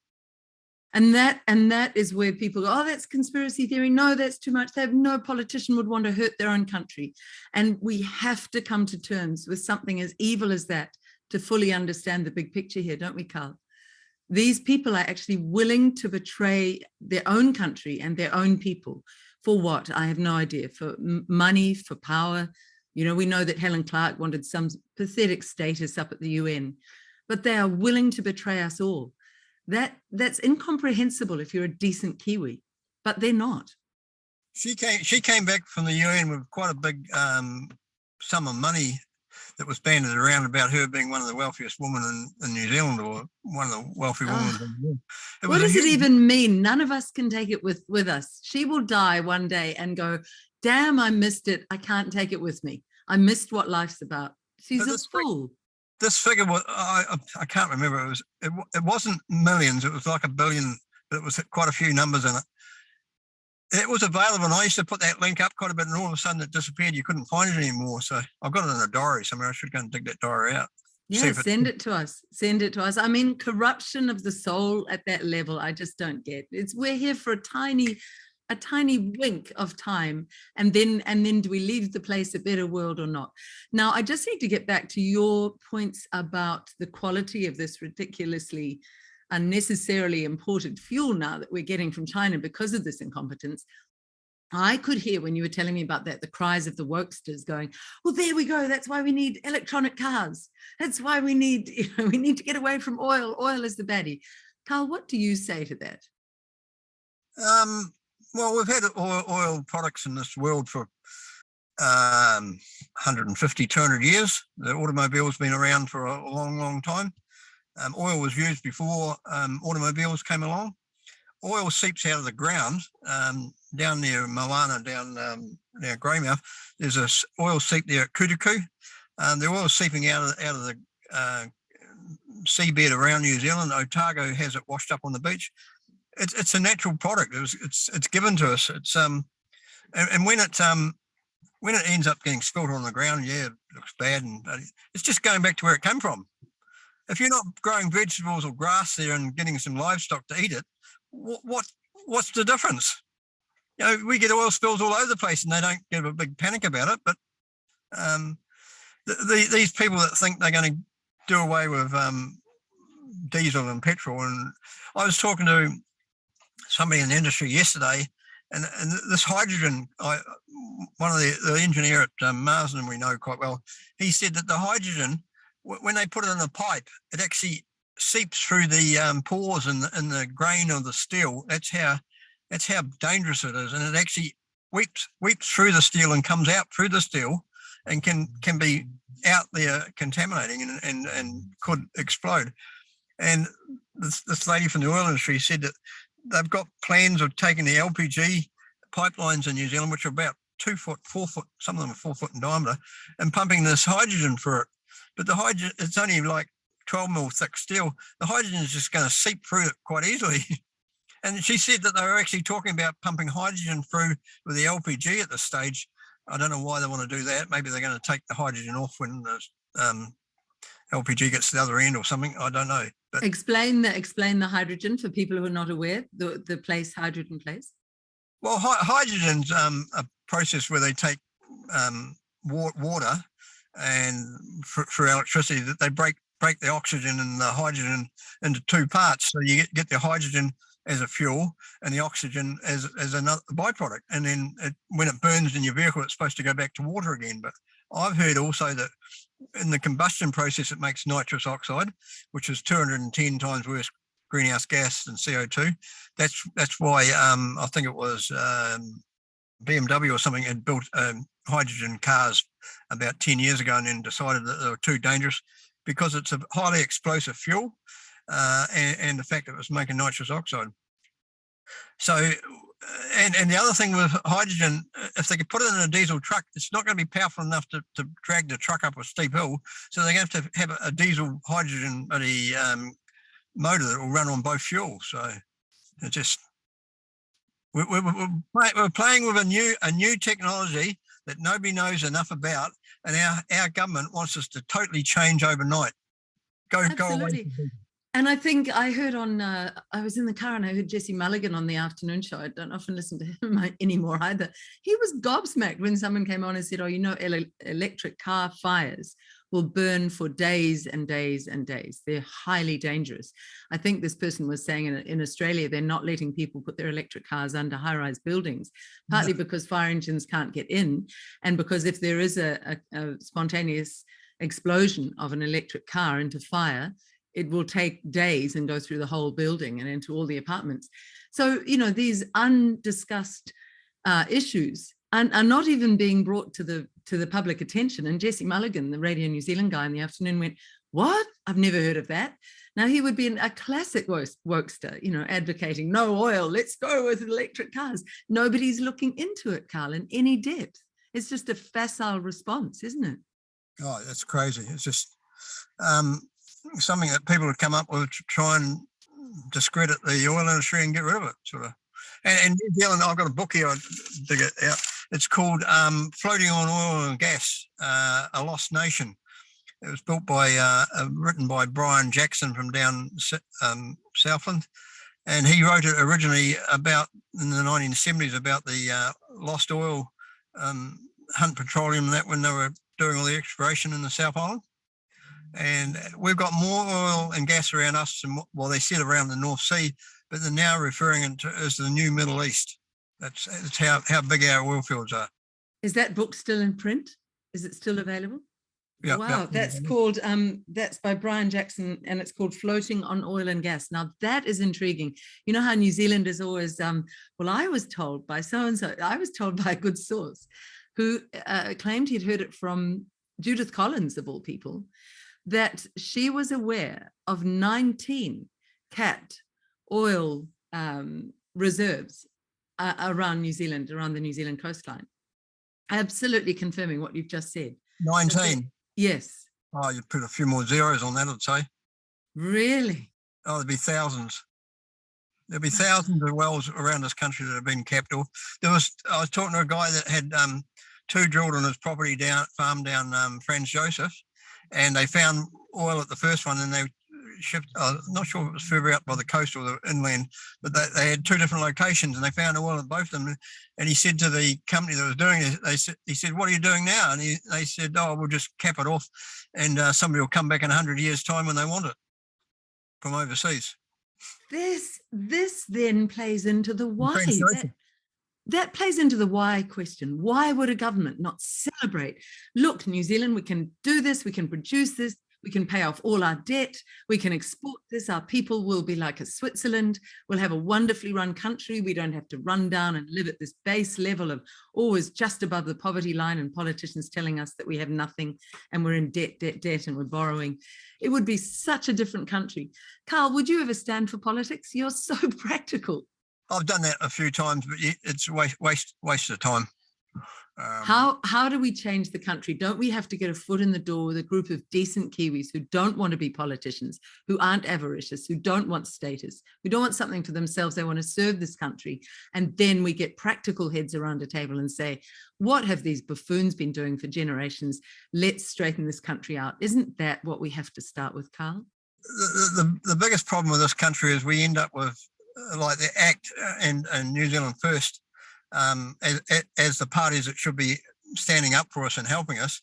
And that is where people go, oh, that's conspiracy theory. No, that's too much. No politician would want to hurt their own country. And we have to come to terms with something as evil as that to fully understand the big picture here, don't we, Karl? These people are actually willing to betray their own country and their own people. For what? I have no idea. For money, for power. You know, we know that Helen Clark wanted some pathetic status up at the UN, but they are willing to betray us all. That's incomprehensible if you're a decent Kiwi, but they're not. She came back from the UN with quite a big sum of money that was banded around about her being one of the wealthiest women in New Zealand, or one of the wealthy women. What does it even mean? None of us can take it with us. She will die one day and go, damn, I missed it. I can't take it with me. I missed what life's about. She's a fool. This figure was, I can't remember. It wasn't millions. It was like $1 billion, but it was quite a few numbers in it. It was available, and I used to put that link up quite a bit, and all of a sudden it disappeared. You couldn't find it anymore. So I've got it in a diary somewhere. I should go and dig that diary out. Yeah, send it to us. Send it to us. I mean, corruption of the soul at that level, I just don't get. We're here for a tiny wink of time, and then do we leave the place a better world or not? Now, I just need to get back to your points about the quality of this ridiculously unnecessarily imported fuel now that we're getting from China because of this incompetence. I could hear when you were telling me about that, the cries of the wokesters going, well, there we go. That's why we need electronic cars. That's why we need to get away from oil. Oil is the baddie. Karl, what do you say to that? Well, we've had oil products in this world for 150, 200 years. The automobile's been around for a long, long time. Oil was used before automobiles came along. Oil seeps out of the ground down near Moana, down near Greymouth. There's a oil seep there at Kutuku. The oil seeping out of the seabed around New Zealand. Otago has it washed up on the beach. It's a natural product. It's given to us. It's and when it ends up getting spilled on the ground, yeah, it looks bad, but it's just going back to where it came from. If you're not growing vegetables or grass there and getting some livestock to eat it, what's the difference? You know, we get oil spills all over the place, and they don't give a big panic about it. But these people that think they're going to do away with diesel and petrol. And I was talking to somebody in the industry yesterday, and this hydrogen, one of the engineer at Marsden we know quite well, he said that the hydrogen, when they put it in a pipe, it actually seeps through the pores in the grain of the steel. That's how dangerous it is, and it actually weeps through the steel and comes out through the steel, and can be out there contaminating and could explode. And this lady from the oil industry said that they've got plans of taking the LPG pipelines in New Zealand, which are about 2 foot, 4 foot, some of them are 4 foot in diameter, and pumping this hydrogen for it. But the hydrogen, it's only like 12 mil thick steel. The hydrogen is just going to seep through it quite easily. And she said that they were actually talking about pumping hydrogen through with the LPG at this stage. I don't know why they want to do that. Maybe they're going to take the hydrogen off when the LPG gets to the other end or something. I don't know. But explain the hydrogen for people who are not aware, the place hydrogen plays. Well, hydrogen's a process where they take water and for electricity, that they break the oxygen and the hydrogen into two parts. So you get the hydrogen as a fuel and the oxygen as another byproduct. And then when it burns in your vehicle, it's supposed to go back to water again. But I've heard also that in the combustion process, it makes nitrous oxide, which is 210 times worse greenhouse gas than CO2. That's why I think it was BMW or something had built hydrogen cars about 10 years ago and then decided that they were too dangerous because it's a highly explosive fuel and the fact that it was making nitrous oxide. So, and the other thing with hydrogen, if they could put it in a diesel truck, it's not going to be powerful enough to drag the truck up a steep hill. So they're going to have a diesel hydrogen motor that will run on both fuels. So it just we're playing with a new technology that nobody knows enough about, and our government wants us to totally change overnight. Go away. And I think I heard I was in the car and I heard Jesse Mulligan on the afternoon show. I don't often listen to him anymore either. He was gobsmacked when someone came on and said, electric car fires will burn for days and days and days. They're highly dangerous. I think this person was saying in Australia, they're not letting people put their electric cars under high-rise buildings, partly because fire engines can't get in, and because if there is a spontaneous explosion of an electric car into fire, it will take days and go through the whole building and into all the apartments. So, these undiscussed issues are not even being brought to the public attention. And Jesse Mulligan, the Radio New Zealand guy in the afternoon, went, "What? I've never heard of that." Now he would be a classic wokester, advocating no oil, let's go with electric cars. Nobody's looking into it, Karl, in any depth. It's just a facile response, isn't it? Oh, that's crazy. It's just something that people have come up with to try and discredit the oil industry and get rid of it, sort of. And New Zealand, I've got a book here, I'll dig it out. It's called Floating on Oil and Gas, A Lost Nation. It was built written by Brian Jackson from down Southland. And he wrote it originally in the 1970s about the lost oil, Hunt Petroleum and that, when they were doing all the exploration in the South Island. And we've got more oil and gas around us than, they said around the North Sea, but they're now referring it to as the new Middle East. That's how big our oil fields are. Is that book still in print? Is it still available? Yeah. Wow, that's called, that's by Brian Jackson, and it's called Floating on Oil and Gas. Now that is intriguing. You know how New Zealand is always, I was told by so-and-so, I was told by a good source who claimed he'd heard it from Judith Collins, of all people, that she was aware of 19 cat oil reserves around New Zealand, around the New Zealand coastline. Absolutely confirming what you've just said. 19? Yes. Oh, you'd put a few more zeros on that, I'd say. Really? Oh, there'd be thousands. There'd be thousands of wells around this country that have been capped off. I was talking to a guy that had 2 drilled on his farm down Franz Joseph, and they found oil at the first one, and they shipped. Not sure if it was further out by the coast or the inland, but they had two different locations, and they found oil at both of them. And he said to the company that was doing it, he said, "What are you doing now?" And they said, "Oh, we'll just cap it off, and somebody will come back in 100 years' time when they want it from overseas." This then plays into the why. Translation. That plays into the why question. Why would a government not celebrate? Look, New Zealand, we can do this, we can produce this, we can pay off all our debt, we can export this, our people will be like a Switzerland, we'll have a wonderfully run country, we don't have to run down and live at this base level of always just above the poverty line and politicians telling us that we have nothing and we're in debt, and we're borrowing. It would be such a different country. Karl, would you ever stand for politics? You're so practical. I've done that a few times, but it's waste of time. How do we change the country? Don't we have to get a foot in the door with a group of decent Kiwis who don't want to be politicians, who aren't avaricious, who don't want status, who don't want something for themselves, they want to serve this country. And then we get practical heads around a table and say, what have these buffoons been doing for generations? Let's straighten this country out. Isn't that what we have to start with, Karl? The biggest problem with this country is we end up with like the ACT and New Zealand First, as the parties that should be standing up for us and helping us,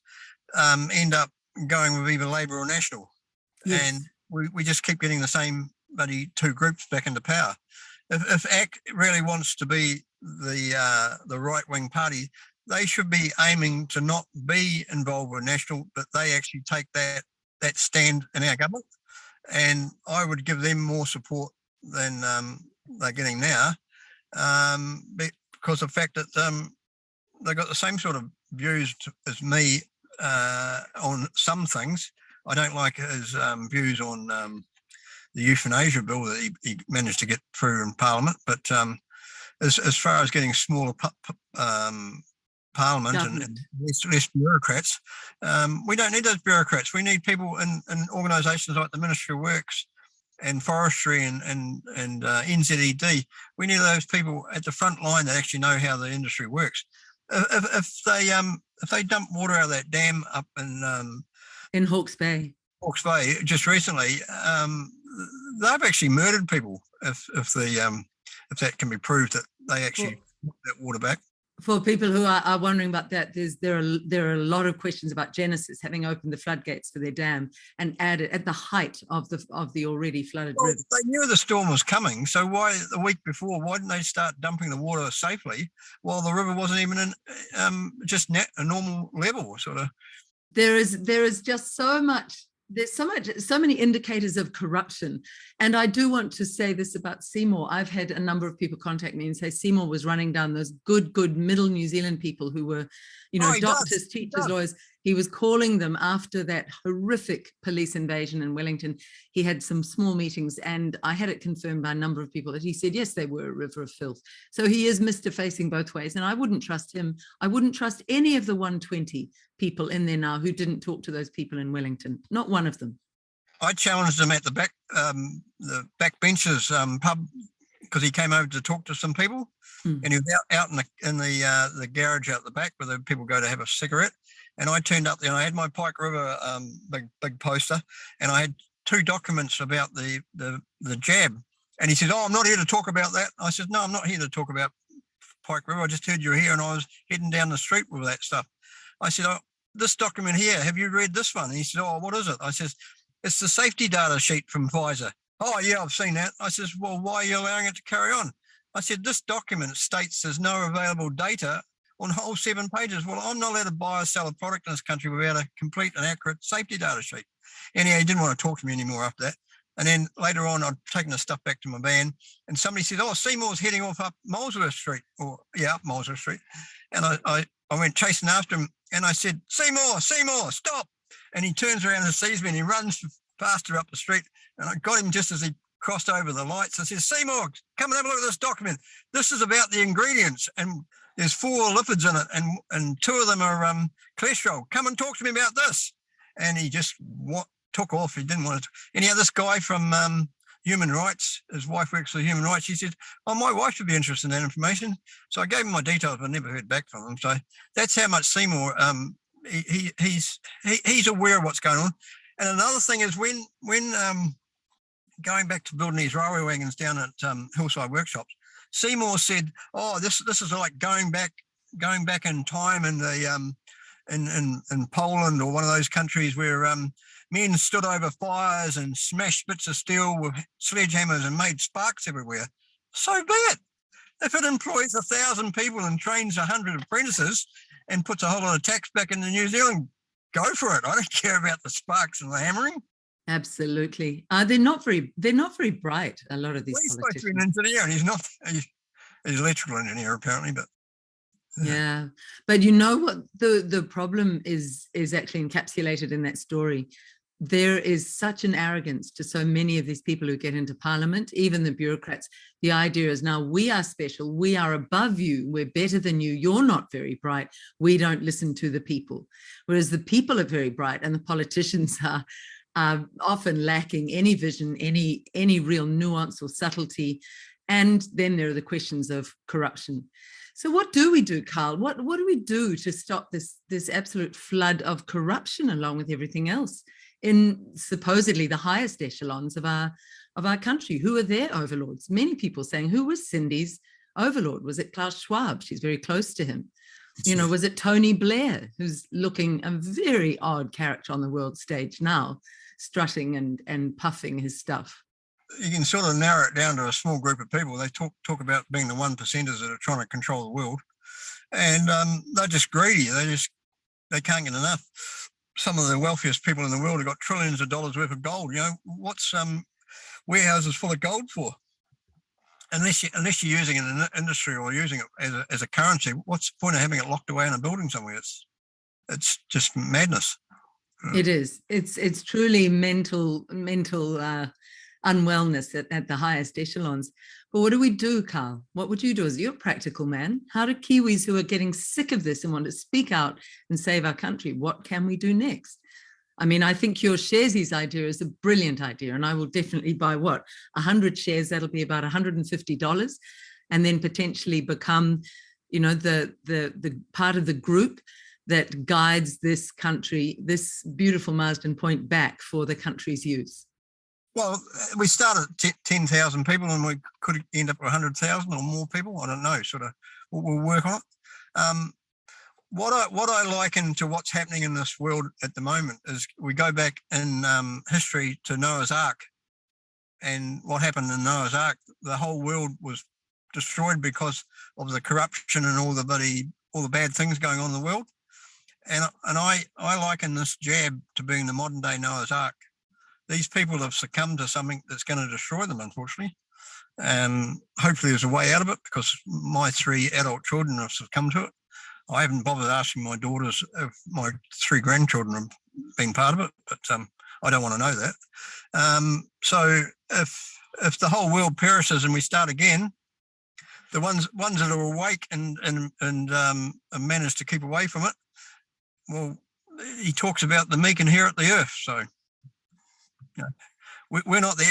end up going with either Labour or National. Yes. And we just keep getting the same bloody two groups back into power. If ACT really wants to be the right-wing party, they should be aiming to not be involved with National, but they actually take that stand in our government. And I would give them more support than they're getting now, because of the fact that they've got the same sort of views as me on some things. I don't like his views on the euthanasia bill that he managed to get through in Parliament, but as far as getting smaller Parliament and less bureaucrats, we don't need those bureaucrats. We need people in organisations like the Ministry of Works and Forestry and NZED. We need those people at the front line that actually know how the industry works. If they dump water out of that dam up in Hawke's Bay just recently, they've actually murdered people. If that can be proved that they actually put that water back. For people who are wondering about that, there are a lot of questions about Genesis having opened the floodgates for their dam and added at the height of the already flooded river. They knew the storm was coming, so why the week before? Why didn't they start dumping the water safely while the river wasn't even in just a normal level? Sort of. There is just so much. There's so many indicators of corruption. And I do want to say this about Seymour. I've had a number of people contact me and say Seymour was running down those good middle New Zealand people who were, doctors, teachers, lawyers. He was calling them after that horrific police invasion in Wellington. He had some small meetings and I had it confirmed by a number of people that he said, yes, they were a river of filth. So he is Mr. Facing both ways. And I wouldn't trust him. I wouldn't trust any of the 120 people in there now who didn't talk to those people in Wellington. Not one of them. I challenged him at the backbenches pub because he came over to talk to some people, and he was out in the garage out the back where the people go to have a cigarette. And I turned up there and I had my Pike River big poster, and I had two documents about the jab. And he said, "Oh, I'm not here to talk about that." I said, "No, I'm not here to talk about Pike River. I just heard you were here, and I was heading down the street with that stuff." I said, "Oh, this document here, have you read this one?" And he said, "Oh, what is it?" I said, "It's the safety data sheet from Pfizer." "Oh, yeah, I've seen that." I said, "Well, why are you allowing it to carry on?" I said, "This document states there's no available data on whole 7 pages." Well, I'm not allowed to buy or sell a product in this country without a complete and accurate safety data sheet. Anyhow, he didn't want to talk to me anymore after that. And then later on, I'd taken the stuff back to my van, and somebody said, "Oh, Seymour's heading off up Molesworth Street," up Molesworth Street. And I went chasing after him, and I said, Seymour, stop." And he turns around and sees me, and he runs faster up the street. And I got him just as he crossed over the lights. I said, "Seymour, come and have a look at this document. This is about the ingredients, and there's 4 lipids in it, and 2 of them are cholesterol. Come and talk to me about this." And he just took off. He didn't want to. Anyhow, this guy from Human Rights, his wife works for Human Rights. He said, "Oh, my wife would be interested in that information." So I gave him my details, but I never heard back from him. So that's how much Seymour he's aware of what's going on. And another thing is when going back to building these railway wagons down at Hillside Workshops, Seymour said, "Oh, this is like going back in time in the in Poland or one of those countries where men stood over fires and smashed bits of steel with sledgehammers and made sparks everywhere." So be it. If it employs 1,000 people and trains 100 apprentices and puts a whole lot of tax back into New Zealand, go for it. I don't care about the sparks and the hammering. Absolutely. They're not very bright, a lot of these Well, he's politicians. supposed to be an engineer, and he's not. He's an electrical engineer apparently, but yeah. But you know what the problem is actually encapsulated in that story. There is such an arrogance to so many of these people who get into parliament, even the bureaucrats. The idea is now we are special, we are above you, we're better than you, you're not very bright, we don't listen to the people. Whereas the people are very bright and the politicians are often lacking any vision, any real nuance or subtlety. And then there are the questions of corruption. So what do we do, Karl? What do we do to stop this absolute flood of corruption along with everything else in supposedly the highest echelons of our country? Who are their overlords? Many people saying, who was Cindy's overlord? Was it Klaus Schwab? She's very close to him. You know, was it Tony Blair, who's looking a very odd character on the world stage now, strutting and puffing his stuff? You can sort of narrow it down to a small group of people. They talk about being the 1%ers that are trying to control the world, and they're just greedy. They can't get enough. Some of the wealthiest people in the world have got trillions of dollars worth of gold. You know, what's warehouses full of gold for? Unless you're using it in an industry or using it as a currency, what's the point of having it locked away in a building somewhere? It's just madness. It is. It's truly mental unwellness at the highest echelons. But what do we do, Karl? What would you do as you're a practical man? How do Kiwis who are getting sick of this and want to speak out and save our country, what can we do next? I mean, I think your Sharesies idea is a brilliant idea, and I will definitely buy 100 shares. That'll be about $150, and then potentially become, you know, the part of the group that guides this country, this beautiful Marsden Point, back for the country's use. Well, we started at 10,000 people and we could end up with 100,000 or more people. I don't know, sort of, we'll work on it. What I liken to what's happening in this world at the moment is we go back in history to Noah's Ark, and what happened in Noah's Ark, the whole world was destroyed because of the corruption and all the bad things going on in the world. And I liken this jab to being the modern day Noah's Ark. These people have succumbed to something that's going to destroy them, unfortunately. Hopefully there's a way out of it, because my 3 adult children have succumbed to it. I haven't bothered asking my daughters if my 3 grandchildren have been part of it, but I don't want to know that. So if the whole world perishes and we start again, the ones that are awake and manage to keep away from it, well, he talks about the meek inherit the earth. So you know, we're not the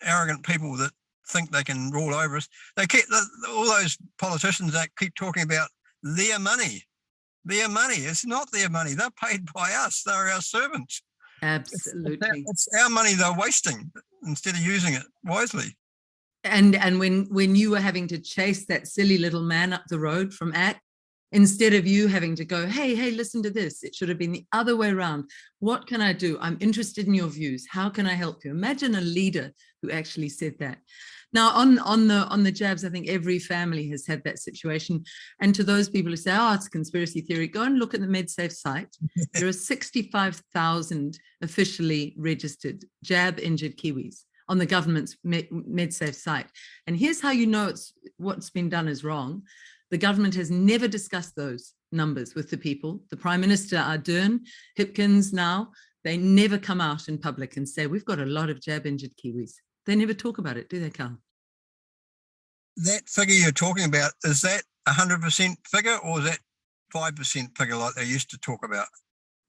arrogant people that think they can rule over us. They keep all those politicians that keep talking about their money. Their money. It's not their money. They're paid by us. They're our servants. Absolutely. It's our money they're wasting instead of using it wisely. And when you were having to chase that silly little man up the road from ACT, instead of you having to go, hey, listen to this, it should have been the other way around. What can I do? I'm interested in your views. How can I help you? Imagine a leader who actually said that. Now, on the jabs, I think every family has had that situation. And to those people who say, oh, it's a conspiracy theory, go and look at the MedSafe site. There are 65,000 officially registered jab-injured Kiwis on the government's MedSafe site. And here's how you know what's been done is wrong. The government has never discussed those numbers with the people. The Prime Minister, Ardern, Hipkins now, they never come out in public and say, we've got a lot of jab-injured Kiwis. They never talk about it, do they, Karl? That figure you're talking about, is that 100% figure, or is that 5% figure like they used to talk about?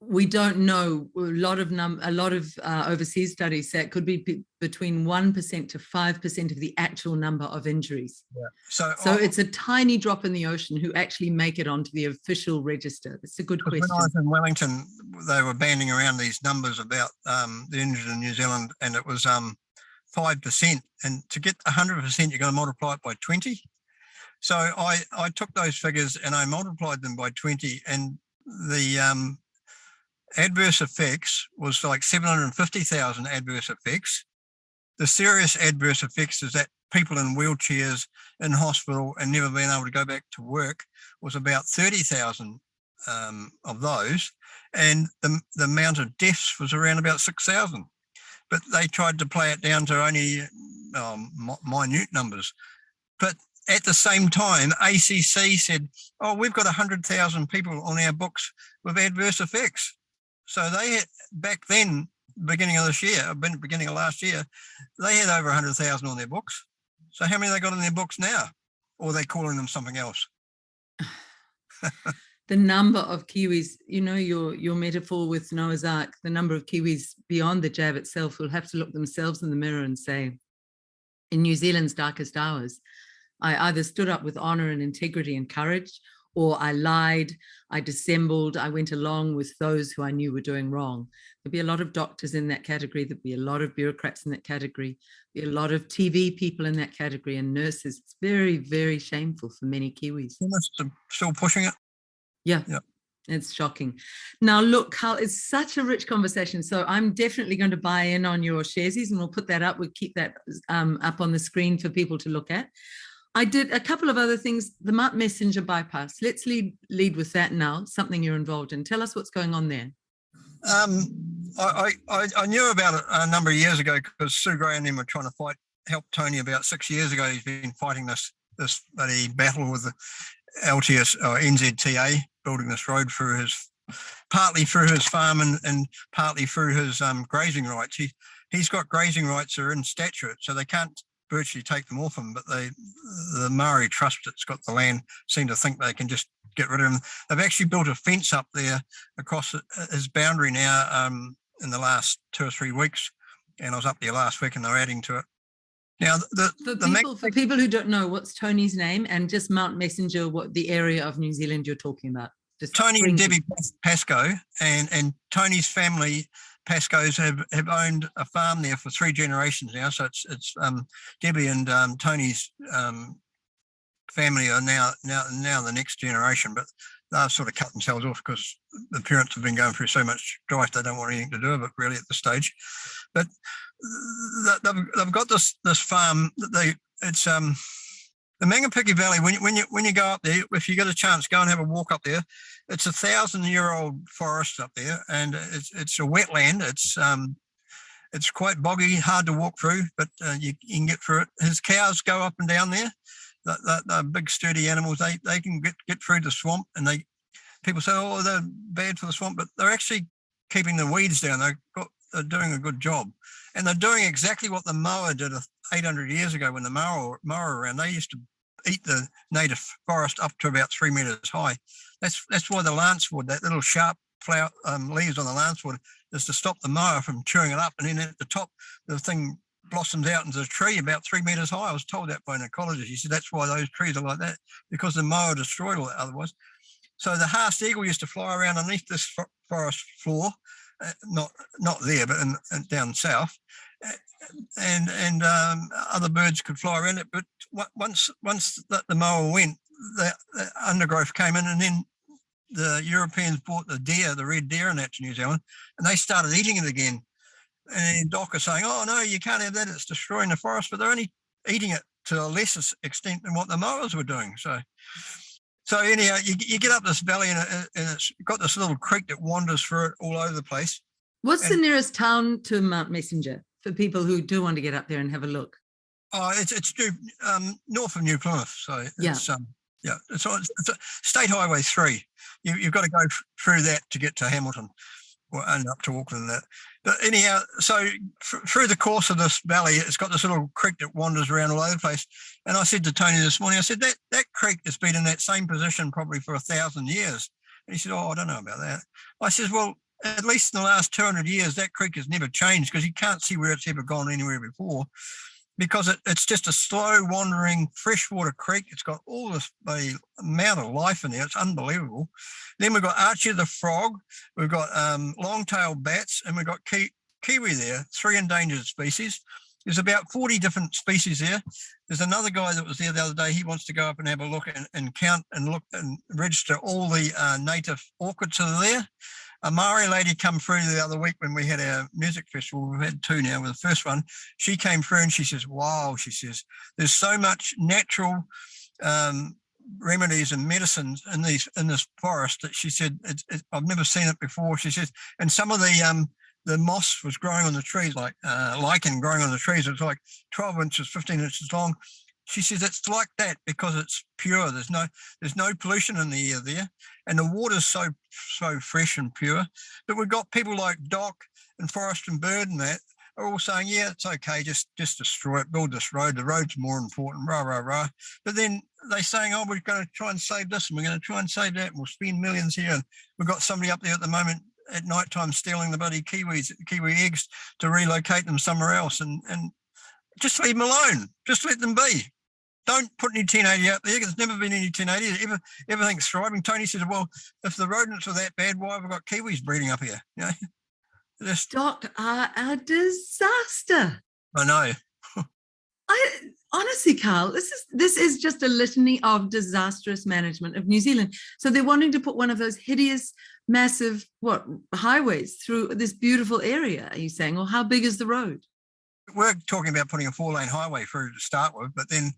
We don't know. A lot of overseas studies say it could be between 1% to 5% of the actual number of injuries. Yeah. So it's a tiny drop in the ocean who actually make it onto the official register. It's a good question. When I was in Wellington, they were banding around these numbers about the injured in New Zealand, and it was 5%, and to get 100%, you're going to multiply it by 20. So I took those figures and I multiplied them by 20, and the adverse effects was like 750,000 adverse effects. The serious adverse effects is that people in wheelchairs in hospital and never being able to go back to work was about 30,000 of those, and the amount of deaths was around about 6,000. But they tried to play it down to only minute numbers. But at the same time, ACC said, oh, we've got 100,000 people on our books with adverse effects. So they had, back then, beginning of last year, they had over 100,000 on their books. So how many they got on their books now? Or are they calling them something else? The number of Kiwis, you know, your metaphor with Noah's Ark, the number of Kiwis beyond the jab itself will have to look themselves in the mirror and say, in New Zealand's darkest hours, I either stood up with honor and integrity and courage, or I lied, I dissembled, I went along with those who I knew were doing wrong. There'll be a lot of doctors in that category, there'll be a lot of bureaucrats in that category, there'll be a lot of TV people in that category and nurses. It's very, very shameful for many Kiwis. Still pushing it? Yeah. It's shocking. Now, look, Karl, it's such a rich conversation. So I'm definitely going to buy in on your sharesies, and we'll put that up. We'll keep that up on the screen for people to look at. I did a couple of other things. The Mount Messenger bypass. Let's lead with that now, something you're involved in. Tell us what's going on there. I knew about it a number of years ago because Sue Gray and them were trying to help Tony about 6 years ago. He's been fighting this bloody battle with the LTS or NZTA, building this road partly through his farm and partly through his grazing rights. He's got grazing rights that are in statute, so they can't virtually take them off him, but the Maori Trust that's got the land seem to think they can just get rid of him. They've actually built a fence up there across his boundary now in the last 2 or 3 weeks, and I was up there last week and they're adding to it. Now, for people who don't know, what's Tony's name, and just Mount Messenger, what the area of New Zealand you're talking about? Just Tony and Debbie Pascoe and Tony's family, Pascoes, have owned a farm there for 3 generations now. So it's Debbie and Tony's family are now the next generation, but they've sort of cut themselves off because the parents have been going through so much strife they don't want anything to do with it really at this stage. But they've got this farm that it's the Mangapiki Valley. When you go up there, if you get a chance, go and have a walk up there. It's 1,000-year-old forest up there, and it's a wetland. It's quite boggy, hard to walk through, but you can get through it. His cows go up and down there. They're big, sturdy animals. They can get through the swamp, and people say, oh, they're bad for the swamp, but they're actually keeping the weeds down. They're doing a good job. And they're doing exactly what the moa did 800 years ago when the moa were around. They used to eat the native forest up to about 3 meters high. That's why the lancewood, that little sharp flower leaves on the lancewood, is to stop the moa from chewing it up. And then at the top, the thing blossoms out into a tree about 3 meters high. I was told that by an ecologist. He said that's why those trees are like that, because the moa destroyed all that otherwise. So the Haast eagle used to fly around underneath this forest floor, not there, but down south, and other birds could fly around it. But once the moa went, the undergrowth came in, and then the Europeans brought the red deer and that to New Zealand, and they started eating it again. And Doc is saying, oh, no, you can't have that. It's destroying the forest. But they're only eating it to a lesser extent than what the moas were doing. So anyhow, you get up this valley, and it's got this little creek that wanders through it all over the place. What's the nearest town to Mount Messenger for people who do want to get up there and have a look? Oh, it's north of New Plymouth. So it's it's State Highway 3. You've got to go through that to get to Hamilton, and up to Auckland and that. But anyhow, so through the course of this valley, it's got this little creek that wanders around all over the place. And I said to Tony this morning, I said, that creek has been in that same position probably for 1,000 years. And he said, oh, I don't know about that. I said, well, at least in the last 200 years, that creek has never changed, because you can't see where it's ever gone anywhere before, because it's just a slow wandering freshwater creek. It's got all this amount of life in there. It's unbelievable. Then we've got Archie the frog. We've got long-tailed bats, and we've got kiwi there, 3 endangered species. There's about 40 different species there. There's another guy that was there the other day. He wants to go up and have a look and count and look and register all the native orchids that are there. A Maori lady come through the other week when we had our music festival. We've had two now with the first one. She came through and she says, wow, she says, there's so much natural remedies and medicines in this forest that she said, I've never seen it before. She says, and some of the moss was growing on the trees, like lichen growing on the trees. It was like 12 inches, 15 inches long. She says it's like that because it's pure. There's no pollution in the air there, and the water's so fresh and pure. But we've got people like Doc and Forest and Bird and that are all saying, yeah, it's okay, just destroy it, build this road. The road's more important, rah, rah, rah. But then they're saying, oh, we're going to try and save this and we're going to try and save that and we'll spend millions here. And we've got somebody up there at the moment at night time stealing the bloody kiwi eggs to relocate them somewhere else, and just leave them alone. Just let them be. Don't put any 1080 out there. There's never been any 1080. Everything's thriving. Tony says, well, if the rodents are that bad, why have we got kiwis breeding up here? You know, Stock are a disaster. I know. Honestly, Karl, this is just a litany of disastrous management of New Zealand. So they're wanting to put one of those hideous, massive, highways through this beautiful area, are you saying? Or how big is the road? We're talking about putting a 4-lane highway through to start with, but then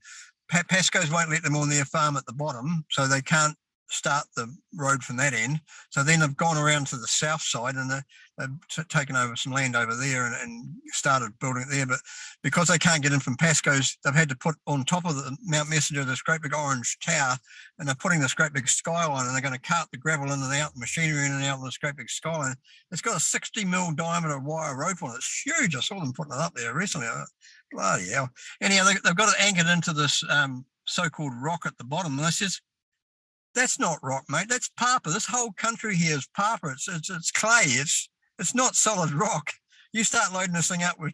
Pasco's won't let them on their farm at the bottom, so they can't start the road from that end. So then they've gone around to the south side and they've taken over some land over there and started building it there. But because they can't get in from Pasco's, they've had to put on top of the Mount Messenger this great big orange tower, and they're putting this great big skyline, and they're going to cart the gravel in and out, the machinery in and out on this great big skyline. It's got a 60 mil diameter wire rope on it. It's huge. I saw them putting it up there recently. Bloody hell. Anyhow, they've got it anchored into this so-called rock at the bottom. And I says, that's not rock, mate. That's papa. This whole country here is papa. It's clay. It's not solid rock. You start loading this thing up with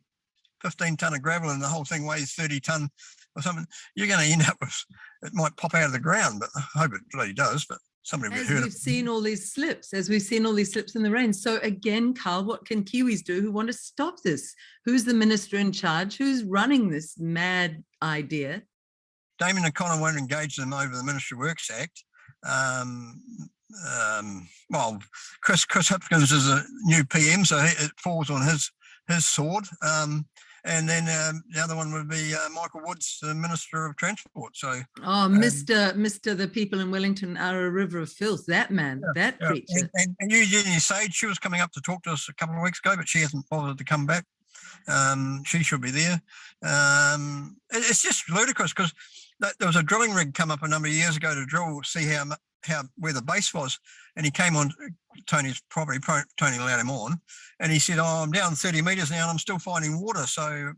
15 ton of gravel and the whole thing weighs 30 ton or something, you're going to end up with, it might pop out of the ground, but I hope it bloody does, but somebody would hurt it. As we've seen all these slips in the rain. So again, Karl, what can Kiwis do who want to stop this? Who's the minister in charge? Who's running this mad idea? Damien O'Connor won't engage them over the Ministry Works Act. Well, Chris Hipkins is a new PM, so it falls on his sword. And then the other one would be Michael Woods, the Minister of Transport. So, Mr. The people in Wellington are a river of filth. That man, that creature. And Eugenia Sage, she was coming up to talk to us a couple of weeks ago, but she hasn't bothered to come back. She should be there. It's just ludicrous because there was a drilling rig come up a number of years ago to drill, see where the base was, and he came on Tony's property. Tony allowed him on, and he said, "Oh, I'm down 30 meters now, and I'm still finding water, so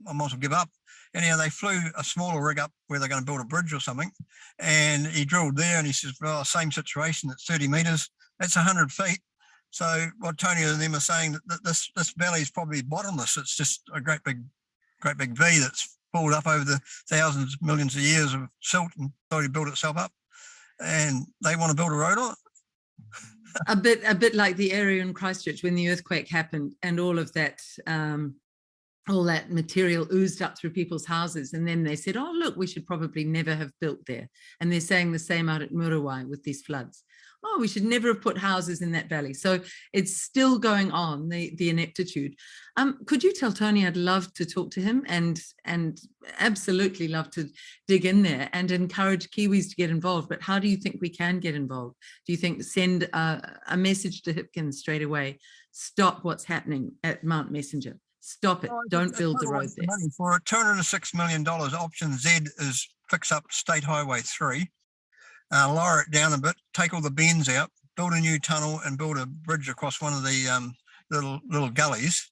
I might as well give up." Anyhow, they flew a smaller rig up where they're going to build a bridge or something, and he drilled there, and he says, "Well, same situation. It's 30 meters. That's 100 feet." So what Tony and them are saying that this valley is probably bottomless. It's just a great big V that's pulled up over the thousands, millions of years of silt and slowly built itself up. And they want to build a road on it. a bit like the area in Christchurch when the earthquake happened and all that material oozed up through people's houses, and then they said, "Oh, look, we should probably never have built there." And they're saying the same out at Muriwai with these floods. Oh, we should never have put houses in that valley. So it's still going on, the ineptitude. Could you tell Tony I'd love to talk to him and absolutely love to dig in there and encourage Kiwis to get involved. But how do you think we can get involved? Do you think send a message to Hipkins straight away? Stop what's happening at Mount Messenger. Stop it. Don't build the road there. Money for it. $206 million. Option Z is fix up State Highway 3. Lower it down a bit, take all the bends out, build a new tunnel and build a bridge across one of the little gullies.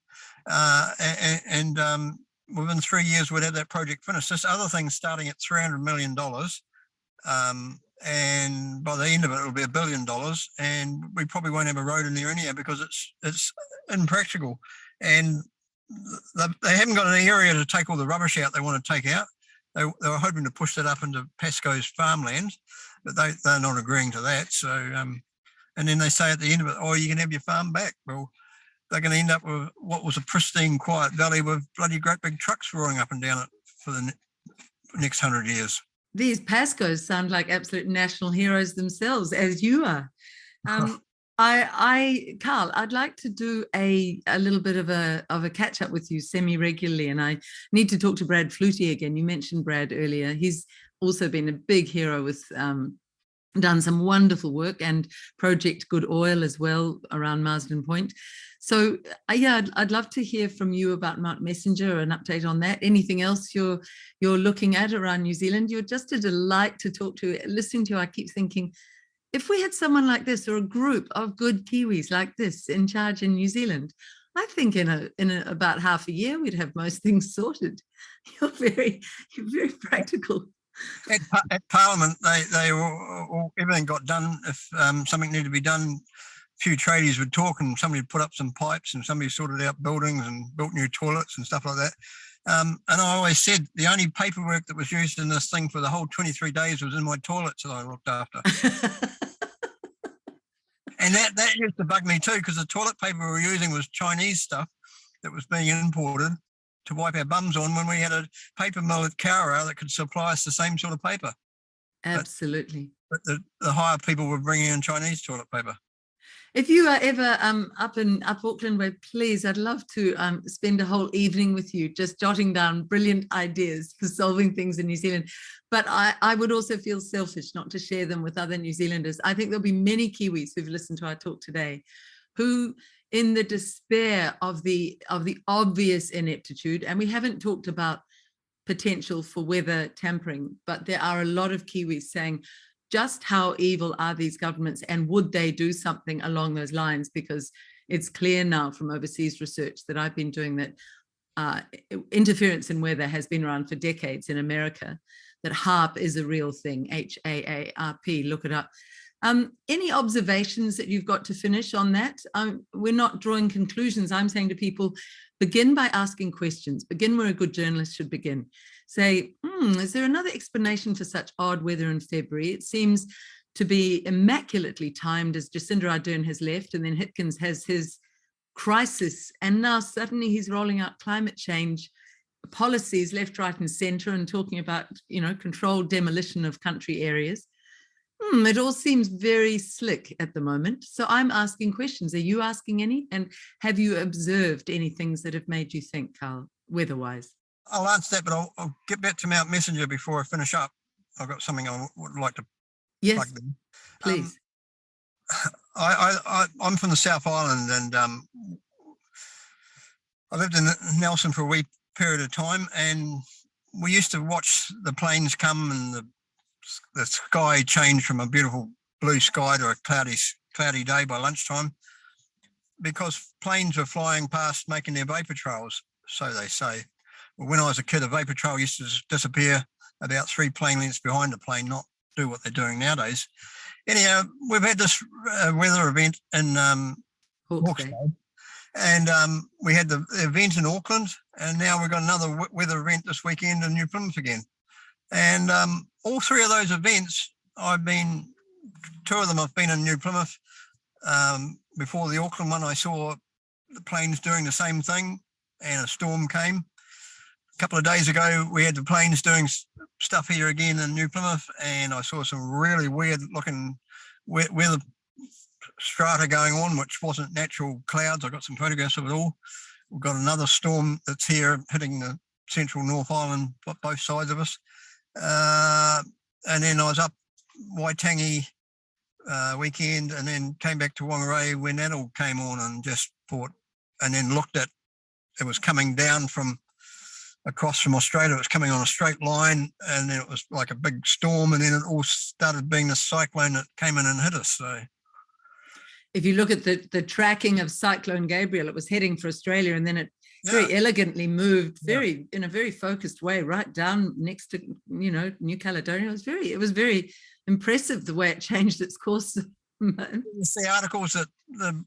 And within 3 years, we'd have that project finished. This other thing's starting at $300 million. And by the end of it, it'll be $1 billion. And we probably won't have a road in there anyhow because it's impractical. And they haven't got an area to take all the rubbish out they want to take out. They were hoping to push that up into Pasco's farmland, but they're not agreeing to that. So, and then they say at the end of it, "Oh, you can have your farm back." Well, they're going to end up with what was a pristine, quiet valley with bloody great big trucks roaring up and down it for the next 100 years. These Pascos sound like absolute national heroes themselves, as you are. Carl, I'd like to do a little bit of a catch up with you semi-regularly, and I need to talk to Brad Flutie again. You mentioned Brad earlier. He's also been a big hero with done some wonderful work, and Project Good Oil as well around Marsden Point. So I'd love to hear from you about Mount Messenger, an update on that. Anything else you're looking at around New Zealand? You're just a delight to talk to. Listening to you, I keep thinking, if we had someone like this, or a group of good Kiwis like this in charge in New Zealand, I think in about half a year we'd have most things sorted. You're very practical. At Parliament, they all everything got done. If something needed to be done, a few tradies would talk, and somebody would put up some pipes, and somebody sorted out buildings and built new toilets and stuff like that. And I always said the only paperwork that was used in this thing for the whole 23 days was in my toilets that I looked after. And that used to bug me too, because the toilet paper we were using was Chinese stuff that was being imported to wipe our bums on, when we had a paper mill at Cowra that could supply us the same sort of paper. Absolutely. But the higher people were bringing in Chinese toilet paper. If you are ever up Auckland way, please, I'd love to spend a whole evening with you, just jotting down brilliant ideas for solving things in New Zealand. But I would also feel selfish not to share them with other New Zealanders. I think there'll be many Kiwis who've listened to our talk today who, in the despair of the obvious ineptitude, and we haven't talked about potential for weather tampering, but there are a lot of Kiwis saying, just how evil are these governments, and would they do something along those lines? Because it's clear now from overseas research that I've been doing that interference in weather has been around for decades in America, that HAARP is a real thing, HAARP, look it up. Any observations that you've got to finish on that? We're not drawing conclusions. I'm saying to people, begin by asking questions. Begin where a good journalist should begin. Say, is there another explanation for such odd weather in February? It seems to be immaculately timed, as Jacinda Ardern has left, and then Hitkins has his crisis, and now suddenly he's rolling out climate change policies left, right, and centre, and talking about, controlled demolition of country areas. It all seems very slick at the moment. So I'm asking questions. Are you asking any? And have you observed any things that have made you think, Karl, weather-wise? I'll answer that, but I'll get back to Mount Messenger before I finish up. I've got something I would like to plug in. Please. I'm from the South Island, and I lived in Nelson for a wee period of time, and we used to watch the planes come and the sky change from a beautiful blue sky to a cloudy day by lunchtime, because planes were flying past making their vapor trails, so they say. Well, when I was a kid, a vapor trail used to disappear about 3 plane lengths behind the plane, not do what they're doing nowadays. Anyhow, we've had this weather event in Hawke's Bay, and we had the event in Auckland, and now we've got another weather event this weekend in New Plymouth again. And all 3 of those events, 2 of them I've been in New Plymouth. Before the Auckland one, I saw the planes doing the same thing, and a storm came. A couple of days ago, we had the planes doing stuff here again in New Plymouth, and I saw some really weird looking weather strata going on, which wasn't natural clouds. I got some photographs of it all. We've got another storm that's here hitting the central North Island, both sides of us. And then I was up Waitangi weekend, and then came back to Whangarei when that all came on, and just thought, and then looked at, it was coming down from across from Australia. It was coming on a straight line, and then it was like a big storm, and then it all started being a cyclone that came in and hit us. So if you look at the tracking of Cyclone Gabriel, it was heading for Australia, and then it very elegantly moved in a very focused way right down next to New Caledonia. It was very impressive the way it changed its course. You see articles that the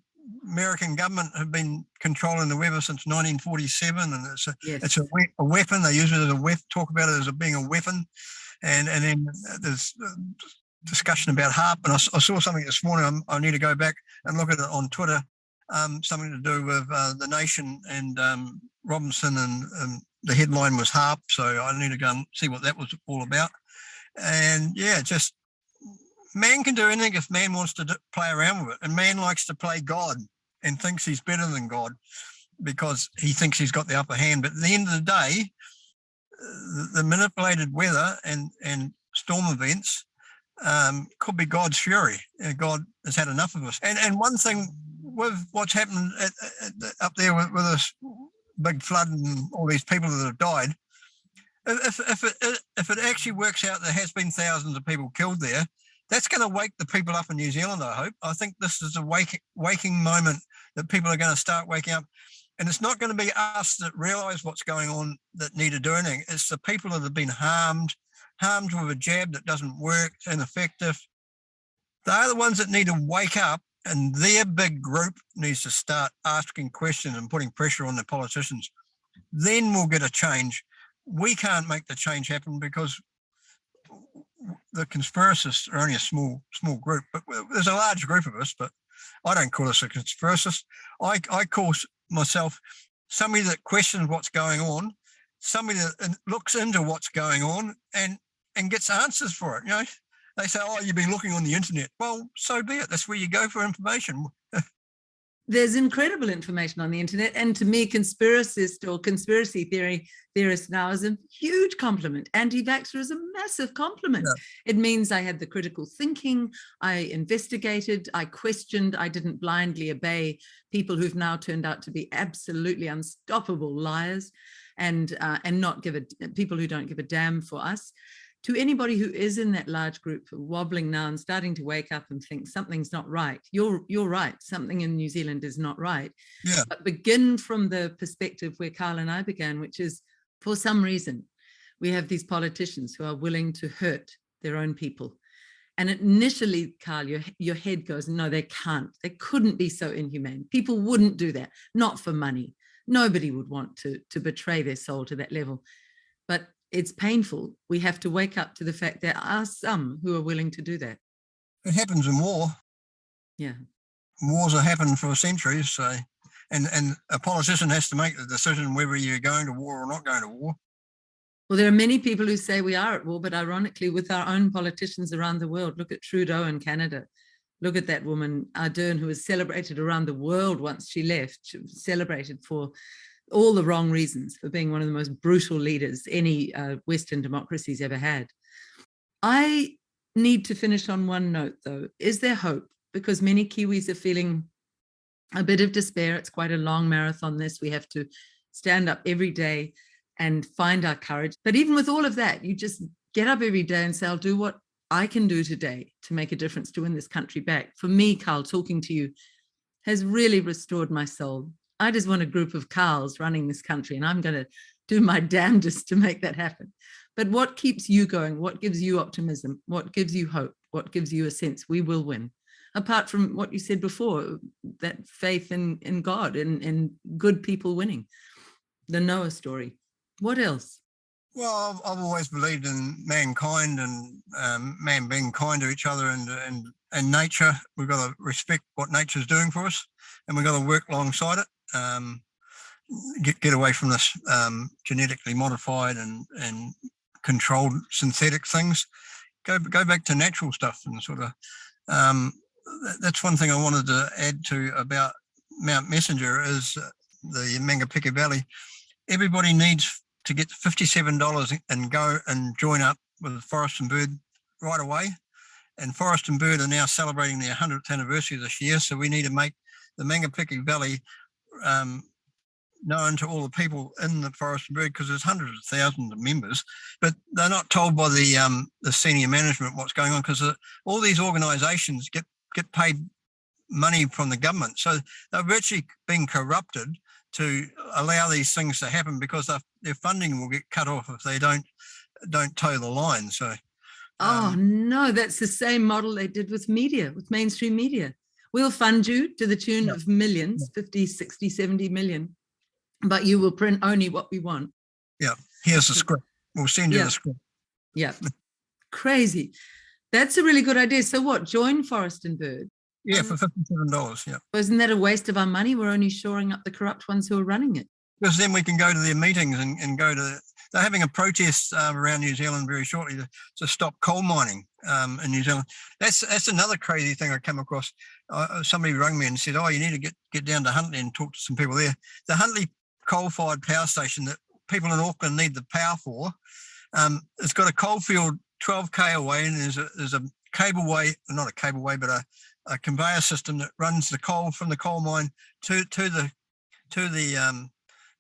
American government have been controlling the weather since 1947, and it's a weapon. They use it as a weapon, talk about it as being a weapon, and then there's discussion about HAARP. And I saw something this morning. I need to go back and look at it on Twitter. something to do with the nation and Robinson, and the headline was HARP, so I need to go and see what that was all about. And yeah, just man can do anything if man wants to play around with it, and man likes to play God and thinks he's better than God because he thinks he's got the upper hand. But at the end of the day, the manipulated weather and storm events could be God's fury. God has had enough of us. And one thing with what's happened up there with this big flood and all these people that have died, if it actually works out there has been thousands of people killed there, that's going to wake the people up in New Zealand, I hope. I think this is a waking moment that people are going to start waking up. And it's not going to be us that realise what's going on that need to do anything. It's the people that have been harmed with a jab that doesn't work, ineffective. They're the ones that need to wake up, and their big group needs to start asking questions and putting pressure on the politicians. Then we'll get a change. We can't make the change happen because the conspiracists are only a small group, but there's a large group of us, but I don't call us a conspiracist. I call myself somebody that questions what's going on, somebody that looks into what's going on and gets answers for it. You know, they say, "Oh, you've been looking on the internet." Well, so be it. That's where you go for information. There's incredible information on the internet, and to me, conspiracist or conspiracy theorist now is a huge compliment. Anti-vaxxer is a massive compliment. Yeah. It means I had the critical thinking, I investigated, I questioned, I didn't blindly obey people who've now turned out to be absolutely unstoppable liars, and not people who don't give a damn for us. To anybody who is in that large group wobbling now and starting to wake up and think something's not right, you're right, something in New Zealand is not right. Yeah. But begin from the perspective where Karl and I began, which is, for some reason, we have these politicians who are willing to hurt their own people. And initially, Karl, your head goes, no, they can't. They couldn't be so inhumane. People wouldn't do that, not for money. Nobody would want to betray their soul to that level. But it's painful. We have to wake up to the fact there are some who are willing to do that. It happens in war. Yeah. Wars have happened for centuries. So, and a politician has to make the decision whether you're going to war or not going to war. Well, there are many people who say we are at war, but ironically, with our own politicians around the world, look at Trudeau in Canada. Look at that woman, Ardern, who was celebrated around the world once she left. She was celebrated for all the wrong reasons, for being one of the most brutal leaders any Western democracy's ever had. I need to finish on one note, though. Is there hope? Because many Kiwis are feeling a bit of despair. It's quite a long marathon, this. We have to stand up every day and find our courage. But even with all of that, you just get up every day and say, I'll do what I can do today to make a difference to win this country back. For me, Karl, talking to you has really restored my soul. I just want a group of Karls running this country, and I'm going to do my damnedest to make that happen. But what keeps you going? What gives you optimism? What gives you hope? What gives you a sense we will win? Apart from what you said before, that faith in God and good people winning, the Noah story. What else? Well, I've always believed in mankind and man being kind to each other and nature. We've got to respect what nature's doing for us, and we've got to work alongside it. Get away from this genetically modified and controlled synthetic things. Go back to natural stuff and sort of. That's one thing I wanted to add to about Mount Messenger is the Mangapiki Valley. Everybody needs to get $57 and go and join up with Forest and Bird right away. And Forest and Bird are now celebrating their 100th anniversary this year, so we need to make the Mangapiki Valley known to all the people in the Forest and Bird, because there's hundreds of thousands of members, but they're not told by the senior management what's going on, because all these organisations get paid money from the government, so they're virtually being corrupted to allow these things to happen, because their funding will get cut off if they don't toe the line. So, oh no, that's the same model they did with media, with mainstream media. We'll fund you to the tune of millions, 50, 60, 70 million, but you will print only what we want. Yeah, here's the script. We'll send you the script. Yeah, crazy. That's a really good idea. So what? Join Forest and Bird. Yeah, for $57. Yeah, Isn't that a waste of our money? We're only shoring up the corrupt ones who are running it. because then we can go to their meetings and go to. They're having a protest around New Zealand very shortly to stop coal mining in New Zealand. That's another crazy thing I come across. Somebody rang me and said, "Oh, you need to get down to Huntly and talk to some people there." The Huntly coal-fired power station that people in Auckland need the power for, it's got a coalfield 12k away, and there's a cableway, not a cableway, but a conveyor system that runs the coal from the coal mine to the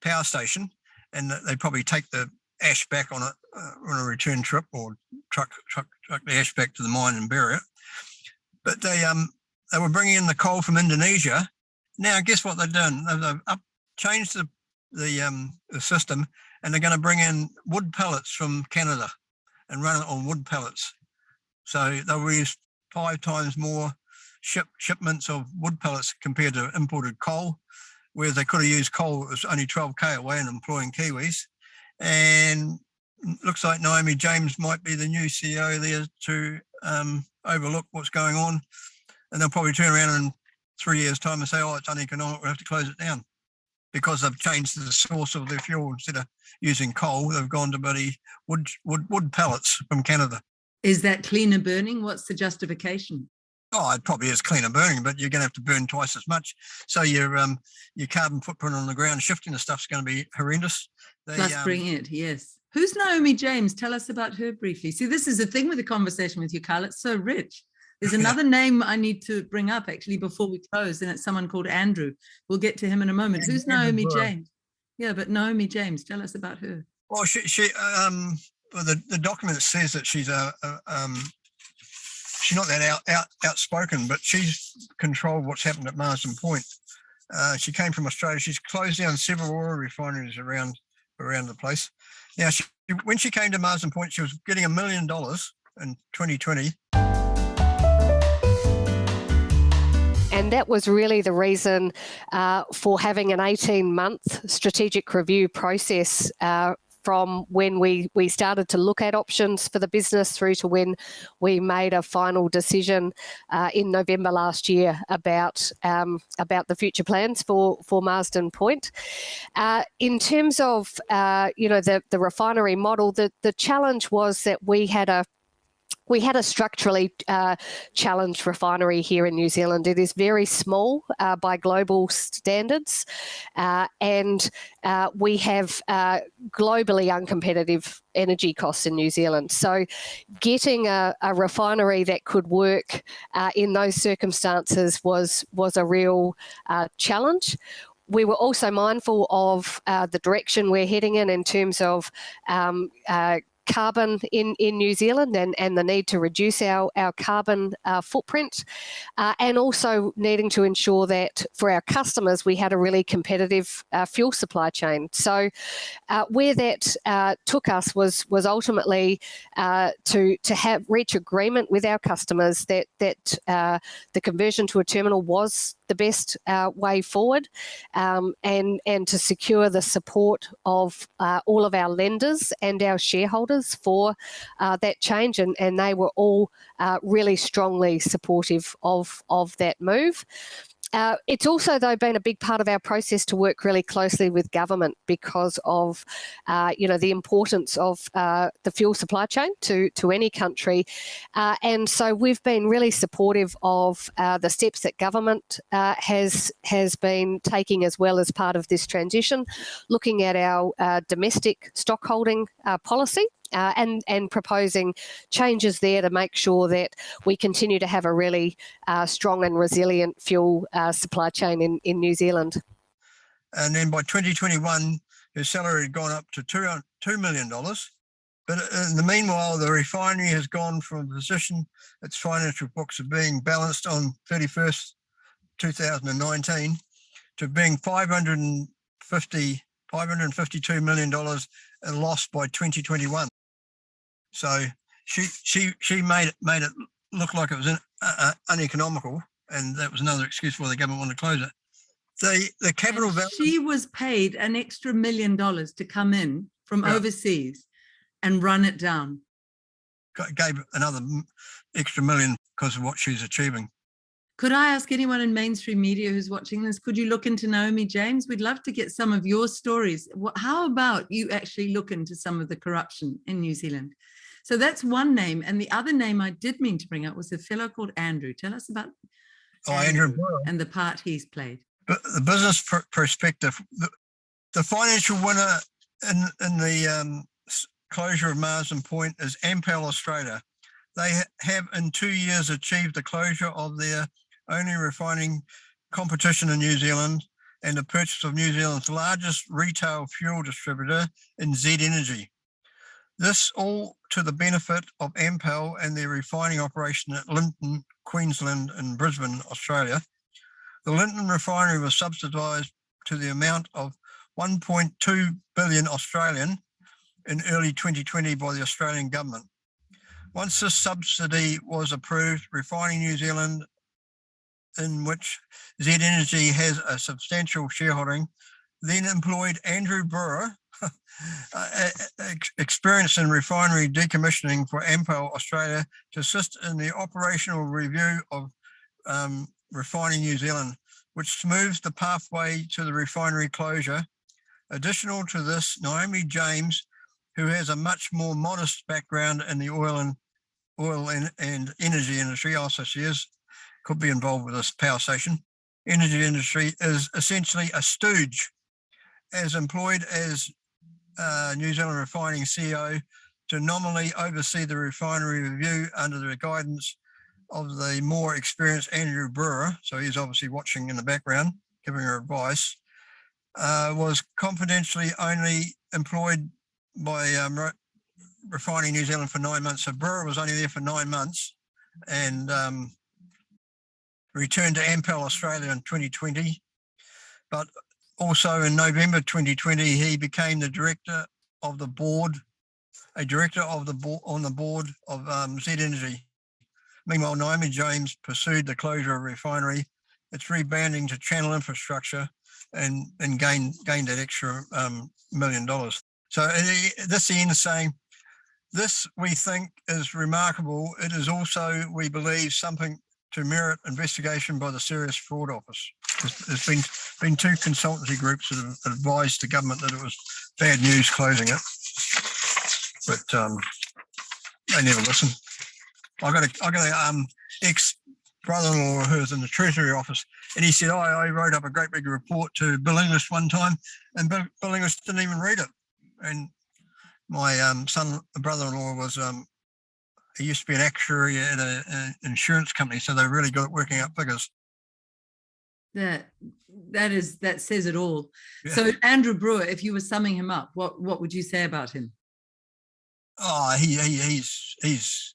power station, and they probably take the ash back on a return trip, or truck the ash back to the mine and bury it. But they were bringing in the coal from Indonesia. Now, guess what they've done? They've changed the system, and they're going to bring in wood pellets from Canada and run it on wood pellets. So they'll use 5 times more shipments of wood pellets compared to imported coal, where they could have used coal that was only 12k away and employing Kiwis. And looks like Naomi James might be the new CEO there to overlook what's going on. And they'll probably turn around in 3 years' time and say, "Oh, it's uneconomic, we'll have to close it down." Because they've changed the source of their fuel. Instead of using coal, they've gone to bloody wood pellets from Canada. Is that cleaner burning? What's the justification? Oh, it probably is cleaner burning, but you're going to have to burn twice as much. So your carbon footprint on the ground shifting the stuff's going to be horrendous. Plus bring it, yes. Who's Naomi James? Tell us about her briefly. See, this is the thing with the conversation with you, Karl. It's so rich. There's another name I need to bring up actually before we close, and it's someone called Andrew. We'll get to him in a moment. Who's Naomi James? Yeah, but Naomi James, tell us about her. Well, the document says that she's she's not that outspoken, but she's controlled what's happened at Marsden Point. She came from Australia. She's closed down several oil refineries around the place. Now, when she came to Marsden Point, she was getting $1 million in 2020. And that was really the reason for having an 18-month strategic review process from when we started to look at options for the business through to when we made a final decision in November last year about the future plans for Marsden Point. In terms of the refinery model, the challenge was that we had a structurally challenged refinery here in New Zealand. It is very small by global standards, and we have globally uncompetitive energy costs in New Zealand. So getting a refinery that could work in those circumstances was a real challenge. We were also mindful of the direction we're heading in terms of carbon in New Zealand and the need to reduce our carbon footprint, and also needing to ensure that for our customers we had a really competitive fuel supply chain. So where that took us was ultimately to reach agreement with our customers that the conversion to a terminal was the best way forward, and to secure the support of all of our lenders and our shareholders for that change, and they were all really strongly supportive of that move. It's also, though, been a big part of our process to work really closely with government because of, the importance of the fuel supply chain to any country. And so we've been really supportive of the steps that government has been taking as well as part of this transition, looking at our domestic stockholding policy. And proposing changes there to make sure that we continue to have a really strong and resilient fuel supply chain in New Zealand. And then by 2021, her salary had gone up to $2 million. But in the meanwhile, the refinery has gone from a position, its financial books of being balanced on 31st, 2019, to being $552 million and lost by 2021. So she made it look like it was uneconomical, and that was another excuse why the government wanted to close it. The capital value. She was paid an extra $1 million to come in from overseas and run it down. Gave another extra $1 million because of what she's achieving. Could I ask anyone in mainstream media who's watching this, could you look into Naomi James? We'd love to get some of your stories. How about you actually look into some of the corruption in New Zealand? So that's one name. And the other name I did mean to bring up was a fellow called Andrew. Tell us about Andrew and the part he's played. But the business perspective, the financial winner in the closure of Marsden Point is Ampol Australia. They have in 2 years achieved the closure of their only refining competition in New Zealand and the purchase of New Zealand's largest retail fuel distributor in Z Energy. This all to the benefit of Ampol and their refining operation at Linton, Queensland and Brisbane, Australia. The Linton refinery was subsidised to the amount of 1.2 billion Australian in early 2020 by the Australian government. Once this subsidy was approved, Refining New Zealand, in which Z Energy has a substantial shareholding, then employed Andrew Brewer, experienced in refinery decommissioning for Ampol Australia, to assist in the operational review of Refining New Zealand, which smooths the pathway to the refinery closure. Additional to this, Naomi James, who has a much more modest background in the oil and energy industry, also she could be involved with this power station, energy industry, is essentially a stooge, as employed as New Zealand Refining CEO to nominally oversee the refinery review under the guidance of the more experienced Andrew Brewer, so he's obviously watching in the background, giving her advice, was confidentially only employed by Refining New Zealand for 9 months. So Brewer was only there for 9 months and returned to Ampol Australia in 2020. But also in November 2020, he became the director of the board, on the board of Z Energy. Meanwhile, Naomi James pursued the closure of refinery, its rebranding to Channel Infrastructure, and gained that extra $1 million. So this ends saying, this we think is remarkable. It is also, we believe, something to merit investigation by the Serious Fraud Office. There's been two consultancy groups that have advised the government that it was bad news closing it, but they never listen. I got a ex-brother-in-law who's in the Treasury Office, and he said, I wrote up a great big report to Bill English one time, and Bill English didn't even read it. And my brother-in-law was, he used to be an actuary at an insurance company, so they really got it working out figures. That says it all. Yeah. So Andrew Brewer, if you were summing him up, what would you say about him? Oh, he's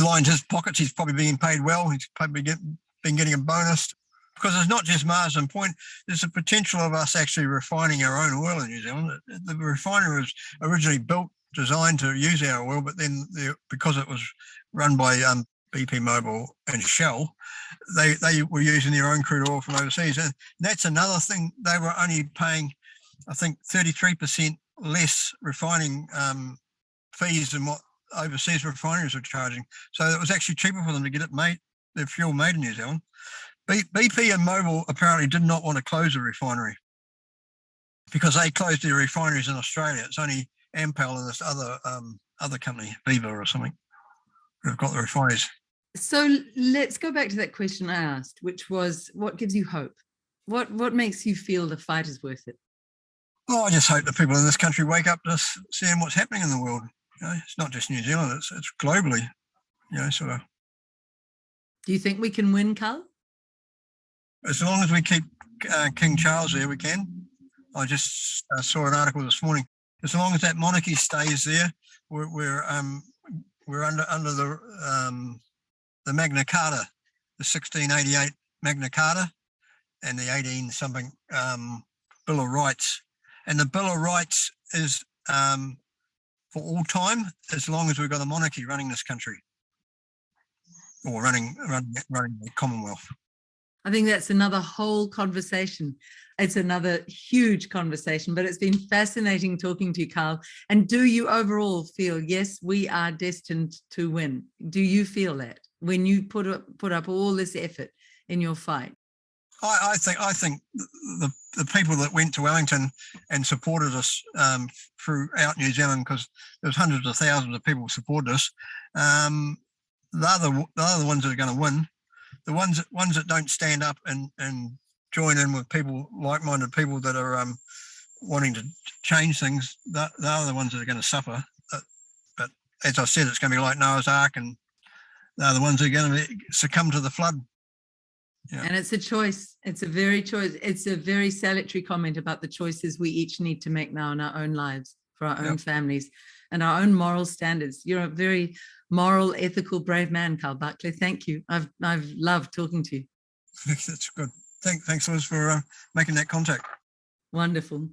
lined his pockets. He's probably being paid well. He's probably been getting a bonus, because it's not just Marsden Point. There's a potential of us actually refining our own oil in New Zealand. The refinery was originally designed to use our oil, but then because it was run by BP Mobile and Shell, they were using their own crude oil from overseas. And that's another thing. They were only paying, I think, 33% less refining fees than what overseas refineries were charging. So it was actually cheaper for them to get it made, their fuel made in New Zealand. BP and Mobil apparently did not want to close the refinery because they closed their refineries in Australia. It's only Ampol and this other company, Viva or something, who've got the refineries. So let's go back to that question I asked, which was, what gives you hope? What makes you feel the fight is worth it? Well, I just hope that people in this country wake up to seeing what's happening in the world. You know, it's not just New Zealand, it's globally, you know, sort of. Do you think we can win, Karl? As long as we keep King Charles there, we can. I just saw an article this morning. As long as that monarchy stays there, we're under the Magna Carta, the 1688 Magna Carta, and the 18 something Bill of Rights. And the Bill of Rights is for all time, as long as we've got a monarchy running this country, or running the Commonwealth. I think that's another whole conversation. It's another huge conversation, but it's been fascinating talking to you, Karl. And do you overall feel, yes, we are destined to win? Do you feel that? when you put up all this effort in your fight? I think the people that went to Wellington and supported us throughout New Zealand, because there was hundreds of thousands of people supported us, they're the ones that are going to win. The ones that don't stand up and join in with people, like-minded people that are wanting to change things, they're the ones that are going to suffer. But as I said, it's going to be like Noah's Ark, and they're the ones that are going to succumb to the flood. Yeah. And it's a choice. It's a very salutary comment about the choices we each need to make now in our own lives, for our own families and our own moral standards. You're a very moral, ethical, brave man, Karl Barkley. Thank you. I've loved talking to you. That's good. Thanks, Liz, for making that contact. Wonderful.